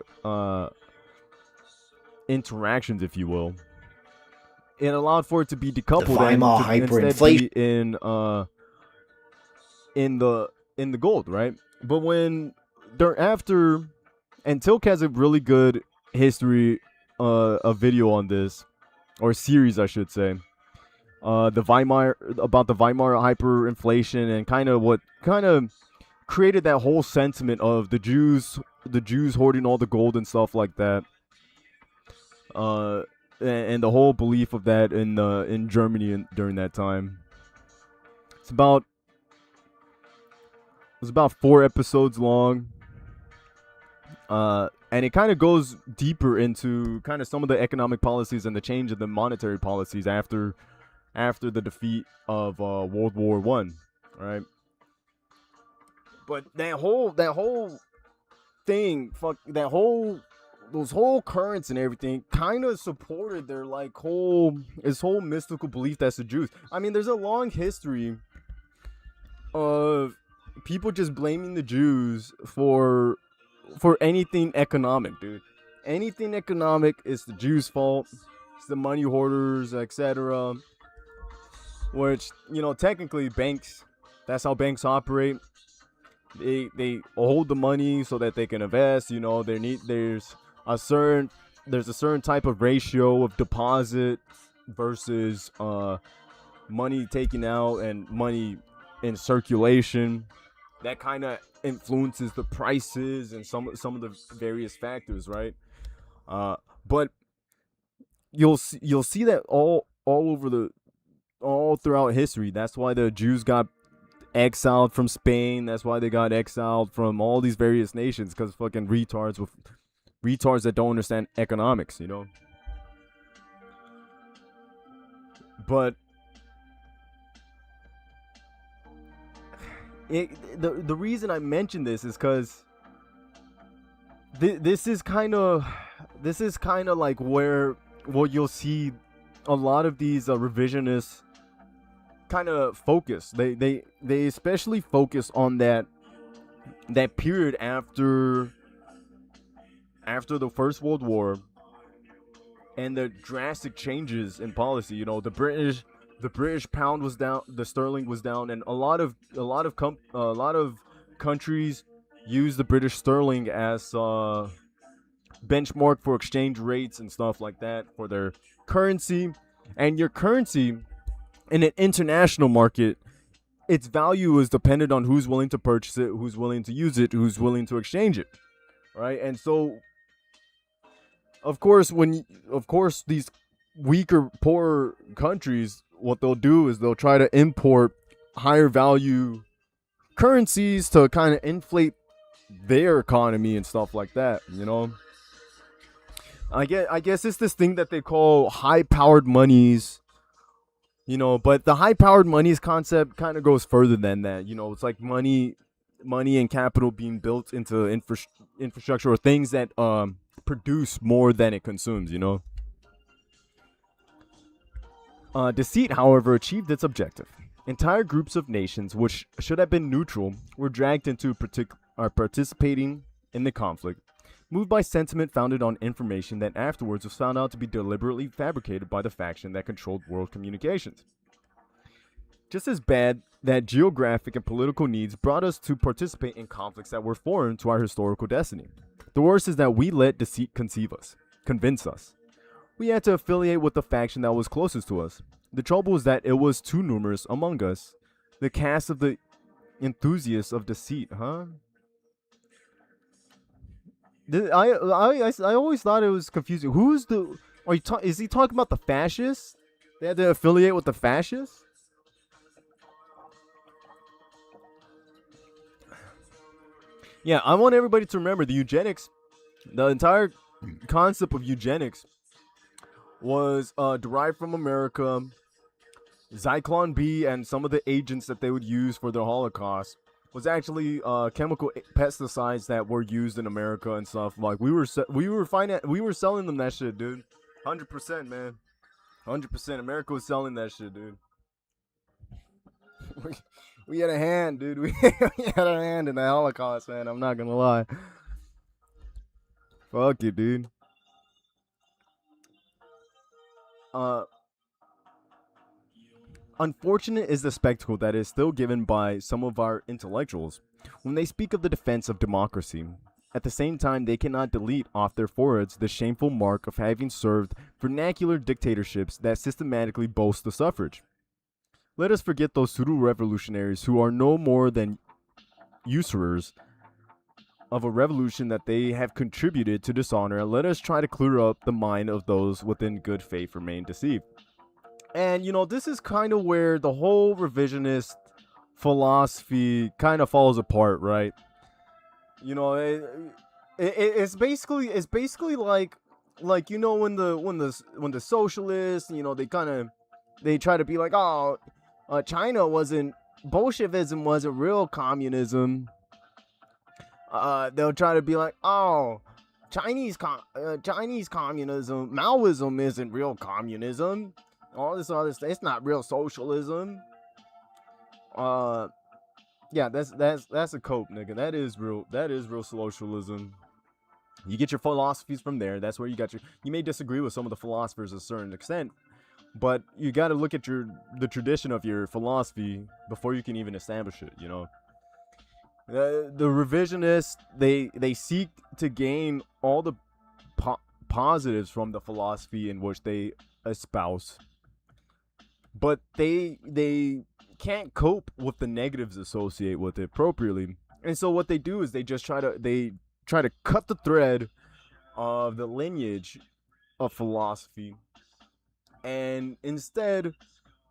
S2: interactions, if you will. It allowed for it to be decoupled
S8: the Weimar hyperinflation
S2: in the gold, right? But when thereafter, and Tilk has a really good history, a video on this, or series, I should say, about the Weimar hyperinflation and kind of what kind of created that whole sentiment of the Jews the Jews hoarding all the gold and stuff like that. And the whole belief of that in Germany during that time. It's about 4 episodes long. And it kind of goes deeper into kind of some of the economic policies and the change of the monetary policies after the defeat of World War One, right? But that whole thing, those whole currents and everything kind of supported their this whole mystical belief that's the Jews. I mean, there's a long history of people just blaming the Jews for anything economic, dude. Anything economic is the Jews' fault. It's the money hoarders, etc. Which, technically banks, that's how banks operate. They hold the money so that they can invest. There's a certain type of ratio of deposit versus money taken out and money in circulation. That kind of influences the prices and some of the various factors, right? But you'll see that all throughout history. That's why the Jews got exiled from Spain. That's why they got exiled from all these various nations, because fucking retards that don't understand economics, But the reason I mention this is because this is kind of like where you'll see a lot of these revisionists kind of focus. They especially focus on that period after the First World War and the drastic changes in policy. The British pound was down, the sterling was down, and a lot of countries use the British sterling as benchmark for exchange rates and stuff like that for their currency. And your currency in an international market, its value is dependent on who's willing to purchase it, who's willing to use it, who's willing to exchange it, right? And so, of course, these weaker, poorer countries, what they'll do is they'll try to import higher value currencies to kind of inflate their economy and stuff like that, I guess it's this thing that they call high-powered monies, but the high-powered monies concept kind of goes further than that. It's like money and capital being built into infrastructure or things that produce more than it consumes, Deceit, however, achieved its objective. Entire groups of nations, which should have been neutral, were dragged into participating in the conflict, moved by sentiment founded on information that afterwards was found out to be deliberately fabricated by the faction that controlled world communications. Just as bad that geographic and political needs brought us to participate in conflicts that were foreign to our historical destiny. The worst is that we let deceit convince us. We had to affiliate with the faction that was closest to us. The trouble was that it was too numerous among us. The cast of the enthusiasts of deceit, huh? I always thought it was confusing. Who's the? Is he talking about the fascists? They had to affiliate with the fascists? Yeah, I want everybody to remember the entire concept of eugenics was derived from America. Zyklon B and some of the agents that they would use for the Holocaust was actually chemical pesticides that were used in America and stuff. Like we were selling them that shit, dude. 100%, man. 100%. America was selling that shit, dude. We had a hand, dude. We had a hand in the Holocaust, man. I'm not gonna lie. Fuck you, dude. Unfortunate is the spectacle that is still given by some of our intellectuals when they speak of the defense of democracy. At the same time, they cannot delete off their foreheads the shameful mark of having served vernacular dictatorships that systematically boast the suffrage. Let us forget those pseudo-revolutionaries who are no more than usurers of a revolution that they have contributed to dishonor, and let us try to clear up the mind of those within good faith remain deceived. And, you know, this is kind of where the whole revisionist philosophy kind of falls apart, right? You know, it's basically like you know, when the socialists, you know, they try to be like, oh, China wasn't, Bolshevism wasn't real communism. They'll try to be like, oh, Chinese communism, Maoism isn't real communism. All this other stuff, it's not real socialism. Yeah, that's a cope, nigga. That is real socialism. You get your philosophies from there. That's where you got you may disagree with some of the philosophers to a certain extent, but you got to look at the tradition of your philosophy before you can even establish it, you know. The revisionists, they seek to gain all the positives from the philosophy in which they espouse, but they can't cope with the negatives associated with it appropriately. And so what they do is they try to cut the thread of the lineage of philosophy, and instead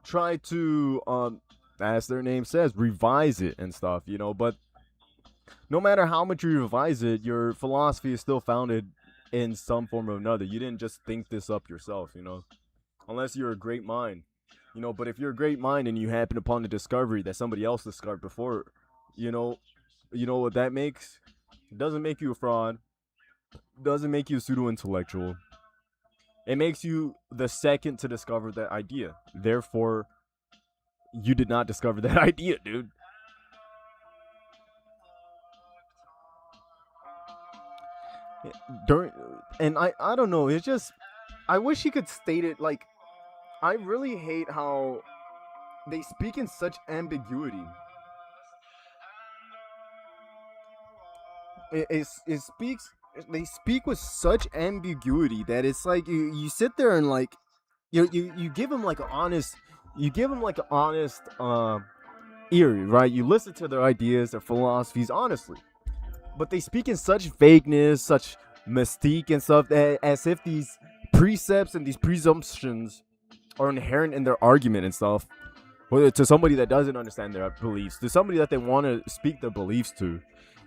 S2: try to as their name says, revise it and stuff, you know. But no matter how much you revise it, your philosophy is still founded in some form or another. You didn't just think this up yourself, you know, unless you're a great mind, you know. But if you're a great mind and you happen upon the discovery that somebody else discovered before, you know what that makes? It doesn't make you a fraud. It doesn't make you a pseudo-intellectual. It makes you the second to discover that idea. Therefore, you did not discover that idea, dude. I don't know, it's just, I wish he could state it. Like, I really hate how they speak in such ambiguity. They speak with such ambiguity that it's like you sit there and like you give them like an honest ear, right? You listen to their ideas, their philosophies honestly, but they speak in such vagueness, such mystique and stuff, as if these precepts and these presumptions are inherent in their argument and stuff. Whether to somebody that doesn't understand their beliefs, to somebody that they want to speak their beliefs to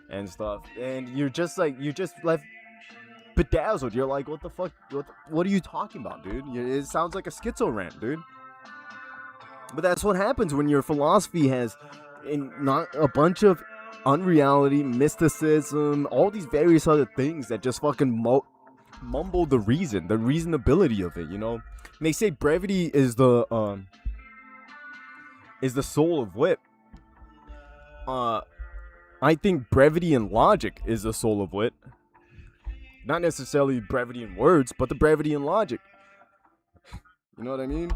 S2: and stuff, and you're just left bedazzled. You're like, what the fuck? What are you talking about, dude? It sounds like a schizo rant, dude. But that's what happens when your philosophy has not a bunch of unreality, mysticism, all these various other things that just fucking mumble the reasonability of it, you know. And they say brevity is the soul of wit. I think brevity and logic is the soul of wit. Not necessarily brevity in words, but the brevity in logic. You know what I mean?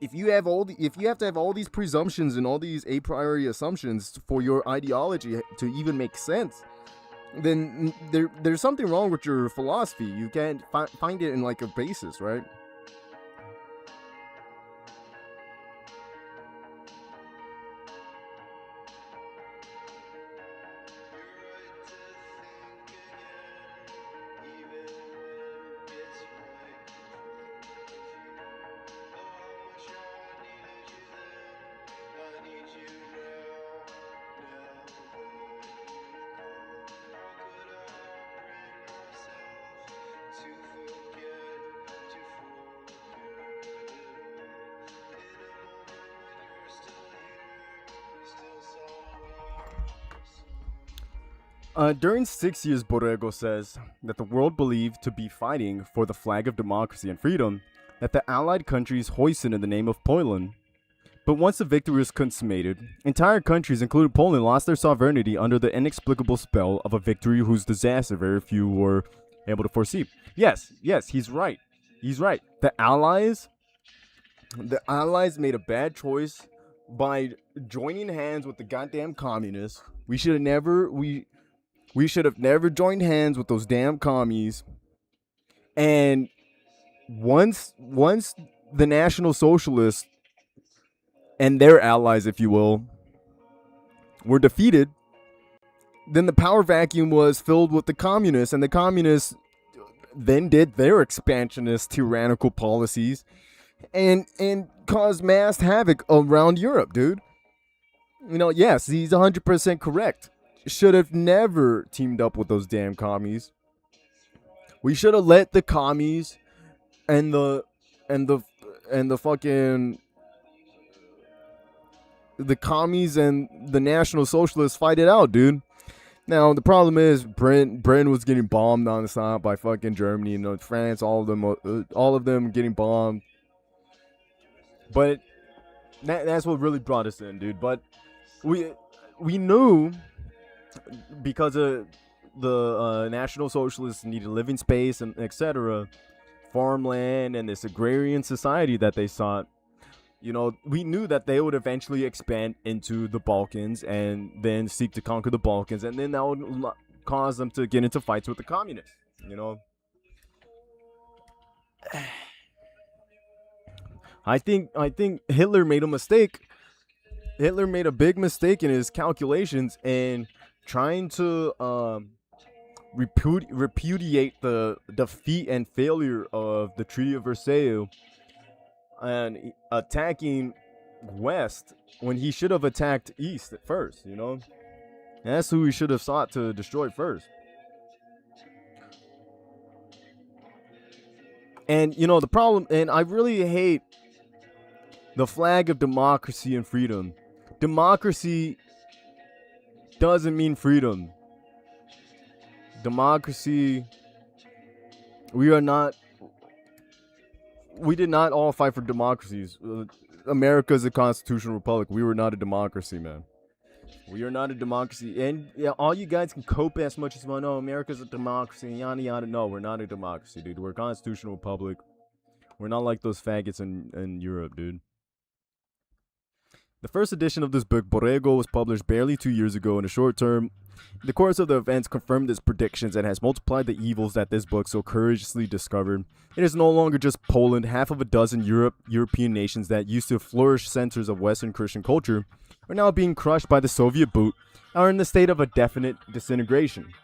S2: If you have to have all these presumptions and all these a priori assumptions for your ideology to even make sense, then there's something wrong with your philosophy. You can't find it in like a basis, right? During 6 years, Borrego says that the world believed to be fighting for the flag of democracy and freedom that the Allied countries hoisted in the name of Poland. But once the victory was consummated, entire countries, including Poland, lost their sovereignty under the inexplicable spell of a victory whose disaster very few were able to foresee. Yes, he's right. He's right. The Allies made a bad choice by joining hands with the goddamn communists. We should have never joined hands with those damn commies. And once the National Socialists and their allies, if you will, were defeated, then the power vacuum was filled with the communists, and the communists then did their expansionist tyrannical policies and caused mass havoc around Europe, dude. Yes, he's 100% correct. Should have never teamed up with those damn commies. We should have let the commies and the fucking the commies and the National Socialists fight it out, dude. Now the problem is Britain was getting bombed nonstop by fucking Germany, France, all of them getting bombed. But that's what really brought us in, dude. But we knew, because of the National Socialists needed living space and etc., farmland, and this agrarian society that they sought. We knew that they would eventually expand into the Balkans and then seek to conquer the Balkans, and then that would cause them to get into fights with the communists. I think Hitler made a mistake. Hitler made a big mistake in his calculations and trying to repudiate the defeat and failure of the Treaty of Versailles and attacking West when he should have attacked East at first, That's who he should have sought to destroy first. And, the problem, and I really hate the flag of democracy and freedom. Democracy doesn't mean freedom. Democracy, we did not all fight for democracies. America is a constitutional republic. We were not a democracy, man. We are not a democracy. And yeah, all you guys can cope as much as you want. No, America's a democracy, yada yada. No, we're not a democracy, dude. We're a constitutional republic. We're not like those faggots in Europe, dude. The first edition of this book, Borrego, was published barely 2 years ago. In a short term, the course of the events confirmed its predictions and has multiplied the evils that this book so courageously discovered. It is no longer just Poland. Half of a dozen European nations that used to flourish centers of Western Christian culture are now being crushed by the Soviet boot and are in the state of a definite disintegration.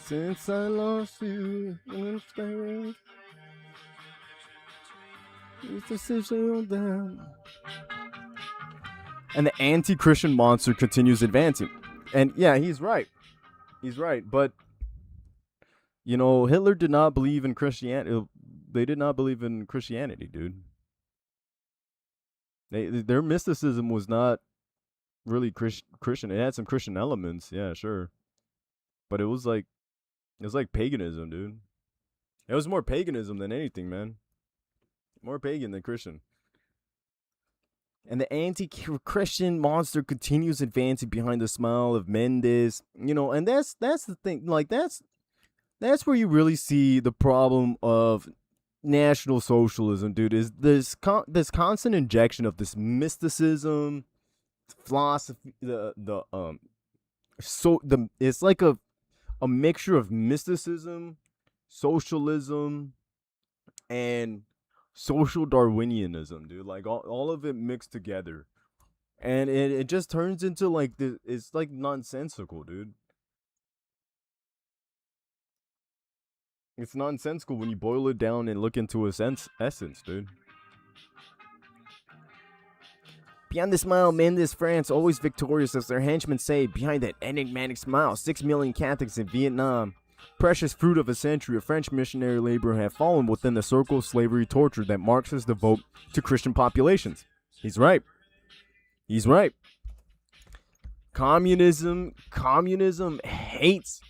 S2: Since I lost you, and the anti-Christian monster continues advancing. And yeah, he's right. He's right. But, Hitler did not believe in Christianity. They did not believe in Christianity, dude. Their mysticism was not really Christian. It had some Christian elements, yeah, sure. But it was like paganism, dude. It was more paganism than anything, man. More pagan than Christian. And the anti-Christian monster continues advancing behind the smile of Mendes. And that's the thing. Like, that's where you really see the problem of National Socialism, dude. Is this constant injection of this mysticism, philosophy, it's like a mixture of mysticism, socialism, and social Darwinianism, dude. Like all of it mixed together. And it just turns into like it's like nonsensical, dude. It's nonsensical when you boil it down and look into its essence, dude. Beyond the smile, Mendes, France, always victorious, as their henchmen say. Behind that enigmatic smile, 6 million Catholics in Vietnam, precious fruit of a century of French missionary labor, have fallen within the circle of slavery torture that Marxists devote to Christian populations. He's right. He's right. Communism hates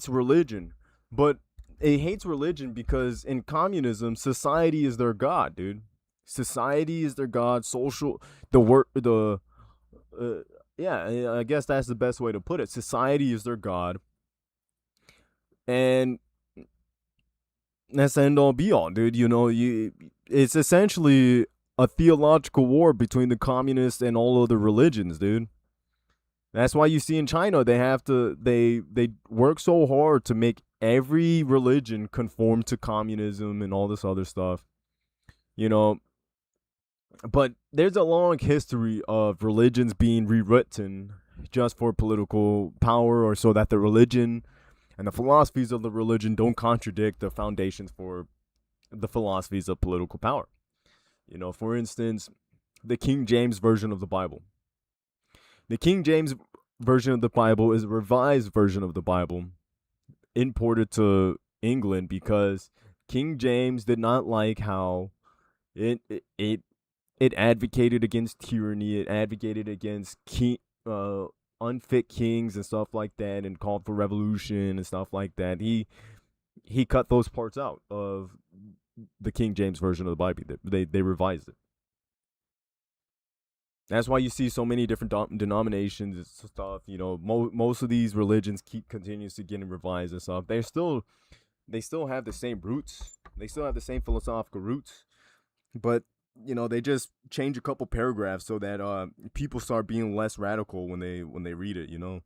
S2: religion, but it hates religion because in communism, society is their god, dude. Society is their god. I guess that's the best way to put it. Society is their god, and that's the end all be all, dude. It's essentially a theological war between the communists and all other religions, dude. That's why you see in China they work so hard to make every religion conform to communism and all this other stuff. You know, but there's a long history of religions being rewritten just for political power, or so that the religion and the philosophies of the religion don't contradict the foundations for the philosophies of political power. You know, for instance, the King James Version of the Bible. The King James Version of the Bible is a revised version of the Bible imported to England because King James did not like how it advocated against tyranny. It advocated against unfit kings and stuff like that, and called for revolution and stuff like that. He cut those parts out of the King James Version of the Bible. They revised it. That's why you see so many different denominations and stuff. You know, most of these religions continues to getting revised and stuff. They still have the same roots. They still have the same philosophical roots, but you know, they just change a couple paragraphs so that people start being less radical when they read it. You know.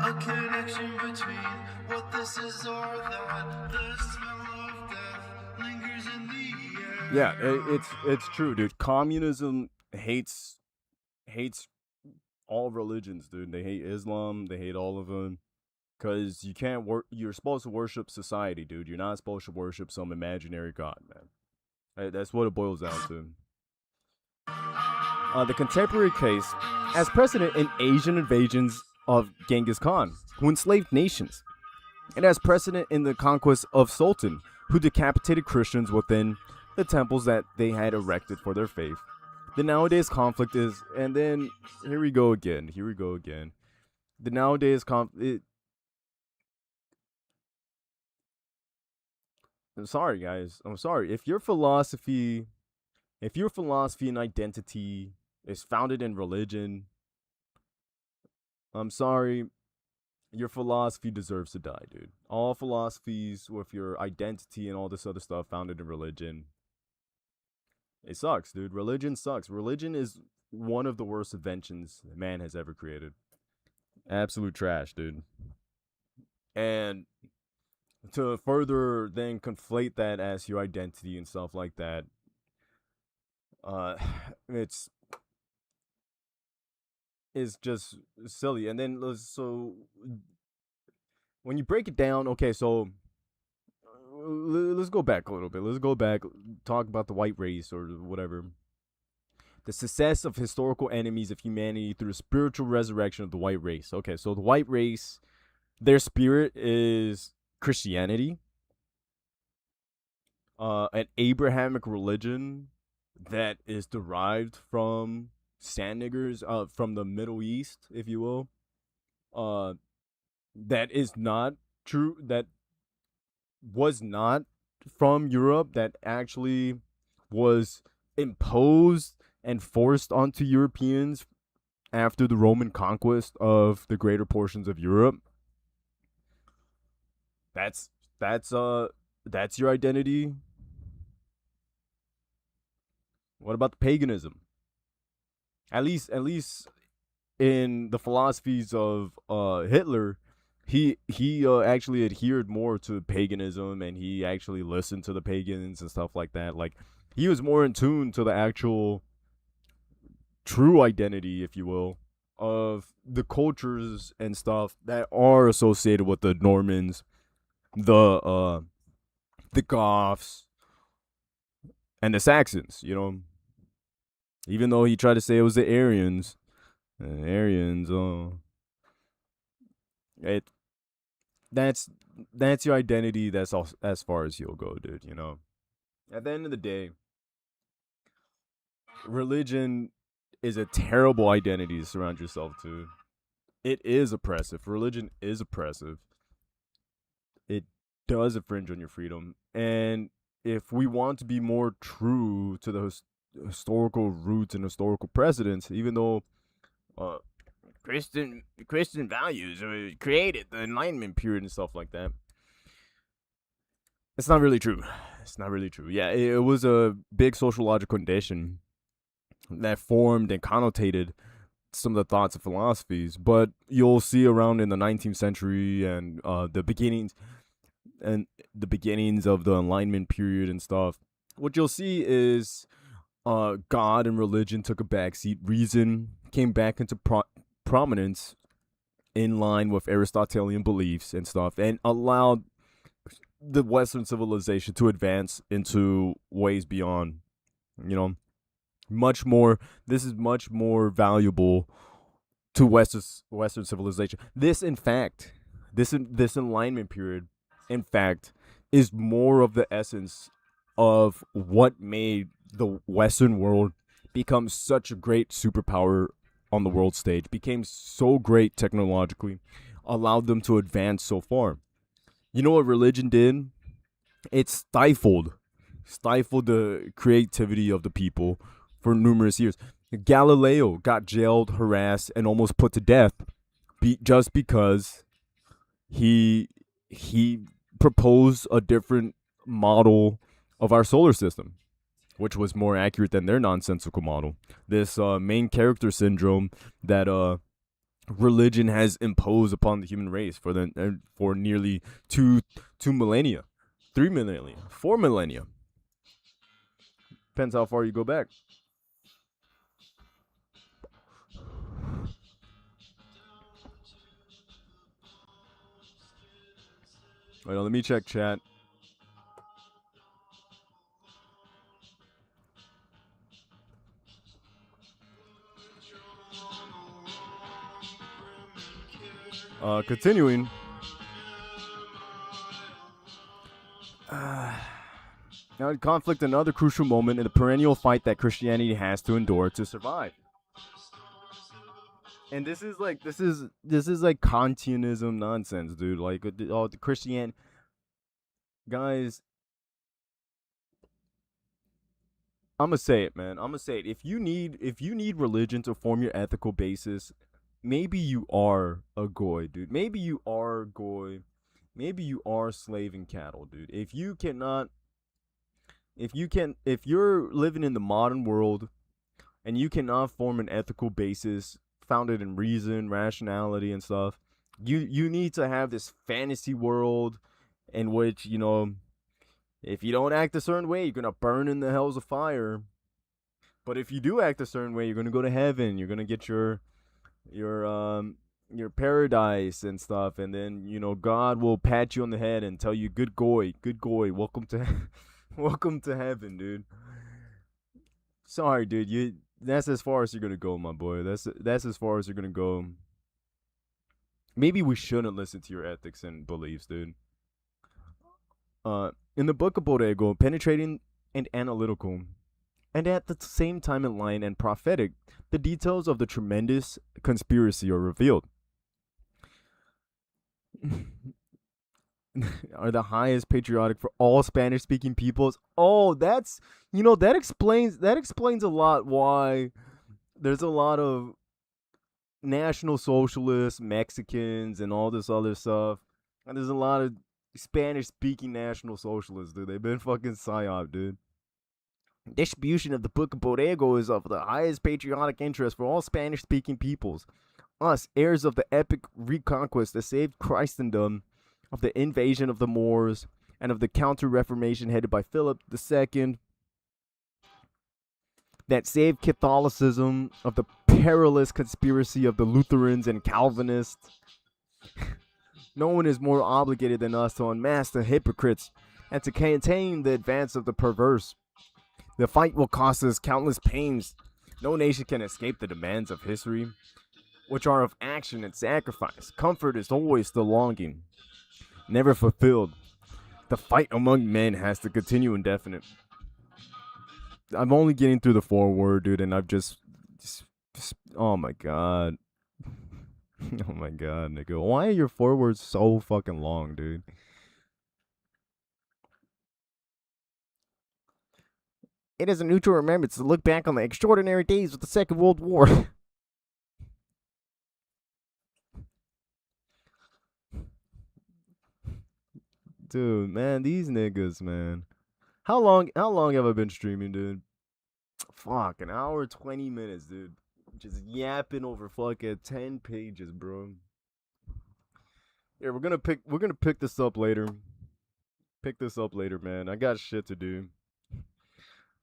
S15: A connection between what this is or that. The smell of death lingers in the air.
S2: Yeah, it's true, dude. Communism hates all religions, dude. They hate Islam. They hate all of them. Because you can't you're supposed to worship society, dude. You're not supposed to worship some imaginary god, man. That's what it boils down to. The contemporary case has precedent in Asian invasions of Genghis Khan, who enslaved nations. It has precedent in the conquest of Sultan, who decapitated Christians within the temples that they had erected for their faith. The nowadays conflict is, and then here we go again. The nowadays conflict. I'm sorry, guys. I'm sorry. If your philosophy and identity is founded in religion, I'm sorry, your philosophy deserves to die, dude. All philosophies with your identity and all this other stuff founded in religion, it sucks, dude. Religion sucks. Religion is one of the worst inventions man has ever created. Absolute trash, dude. And to further then conflate that as your identity and stuff like that, it's just silly. And then so when you break it down, okay, so let's go back a little bit. Let's go back, talk about the white race or whatever. The success of historical enemies of humanity through the spiritual resurrection of the white race. Okay, so the white race, their spirit is Christianity, an Abrahamic religion that is derived from sand niggers, from the Middle East, if you will. That is not true. That was not from Europe. That actually was imposed and forced onto Europeans after the Roman conquest of the greater portions of Europe. That's your identity. What about the paganism? At least in the philosophies of Hitler, he actually adhered more to paganism, and he actually listened to the pagans and stuff like that. Like, he was more in tune to the actual true identity, if you will, of the cultures and stuff that are associated with the Normans, the Goths, and the Saxons, you know. Even though he tried to say it was the Aryans. That's your identity. That's all, as far as you'll go, dude, you know. At the end of the day, religion is a terrible identity to surround yourself to. It is oppressive. Religion is oppressive. It does infringe on your freedom. And if we want to be more true to the historical roots and historical precedents, even though Christian values created the Enlightenment period and stuff like that, it's not really true. It's not really true. Yeah, it was a big sociological condition that formed and connotated some of the thoughts and philosophies, but you'll see around in the 19th century and the beginnings of the Enlightenment period and stuff, what you'll see is God and religion took a backseat. Reason came back into prominence in line with Aristotelian beliefs and stuff, and allowed the Western civilization to advance into ways beyond, much more. This is much more valuable to Western civilization. This Enlightenment period, in fact, is more of the essence of what made the Western world become such a great superpower on the world stage, became so great technologically, allowed them to advance so far. You know what religion did? It stifled the creativity of the people for numerous years. Galileo got jailed, harassed, and almost put to death just because he proposed a different model of our solar system, which was more accurate than their nonsensical model. This main character syndrome that religion has imposed upon the human race for nearly two millennia, 3 millennia, 4 millennia. Depends how far you go back. Wait, let me check chat. Continuing. Now, conflict, another crucial moment in the perennial fight that Christianity has to endure to survive. And this is like Kantianism nonsense, dude. Like all the Christian guys. I'm gonna say it, man. I'm gonna say it. If you need religion to form your ethical basis, maybe you are a goy, dude. Maybe you are goy. Maybe you are slave and cattle, dude. If you're living in the modern world and you cannot form an ethical basis founded in reason, rationality, and stuff, you need to have this fantasy world in which, if you don't act a certain way, you're gonna burn in the hells of fire. But if you do act a certain way, you're gonna go to heaven. You're gonna get your paradise and stuff, and then God will pat you on the head and tell you, good goy, welcome to welcome to heaven, dude. Sorry, dude, that's as far as you're gonna go, my boy. That's as far as you're gonna go. Maybe we shouldn't listen to your ethics and beliefs, dude. In the book of Borrego, penetrating and analytical, and at the same time enlightened and prophetic, the details of the tremendous conspiracy are revealed. Are the highest patriotic for all Spanish-speaking peoples. Oh, that explains a lot why there's a lot of National Socialists, Mexicans, and all this other stuff. And there's a lot of Spanish-speaking National Socialists, dude. They've been fucking psyop, dude. Distribution of the Book of Borrego is of the highest patriotic interest for all Spanish-speaking peoples. Us, heirs of the epic reconquest that saved Christendom, of the invasion of the Moors, and of the counter-reformation headed by Philip II, that saved Catholicism, of the perilous conspiracy of the Lutherans and Calvinists. No one is more obligated than us to unmask the hypocrites and to contain the advance of the perverse. The fight will cost us countless pains. No nation can escape the demands of history, which are of action and sacrifice. Comfort is always the longing, never fulfilled. The fight among men has to continue indefinite. I'm only getting through the foreword, dude, and I've just oh my god. Oh my god, nigga. Why are your forewords so fucking long, dude? It is a neutral remembrance to look back on the extraordinary days of the Second World War. Dude, man, these niggas, man. How long have I been streaming, dude? Fuck, an hour, 20 minutes, dude. Just yapping over fucking 10 pages, bro. Yeah, we're gonna pick this up later. Pick this up later, man. I got shit to do.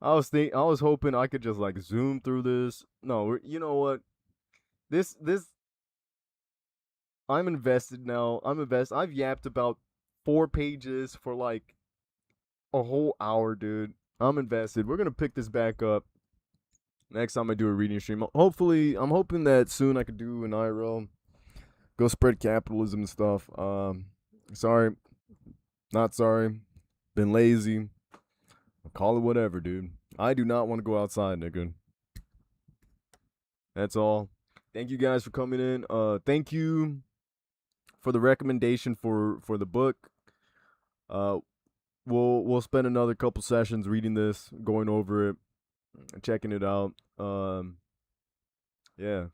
S2: I was hoping I could just like zoom through this. No, you know what? This I'm invested now. I've yapped about 4 pages for like a whole hour, dude. I'm invested. We're gonna pick this back up next time I do a reading stream. Hopefully, I'm hoping that soon I could do an IRL. Go spread capitalism and stuff. Sorry. Not sorry. Been lazy. Call it whatever, dude. I do not want to go outside, nigga. That's all. Thank you guys for coming in. Thank you for the recommendation for the book. We'll spend another couple sessions reading this, going over it, checking it out. Yeah.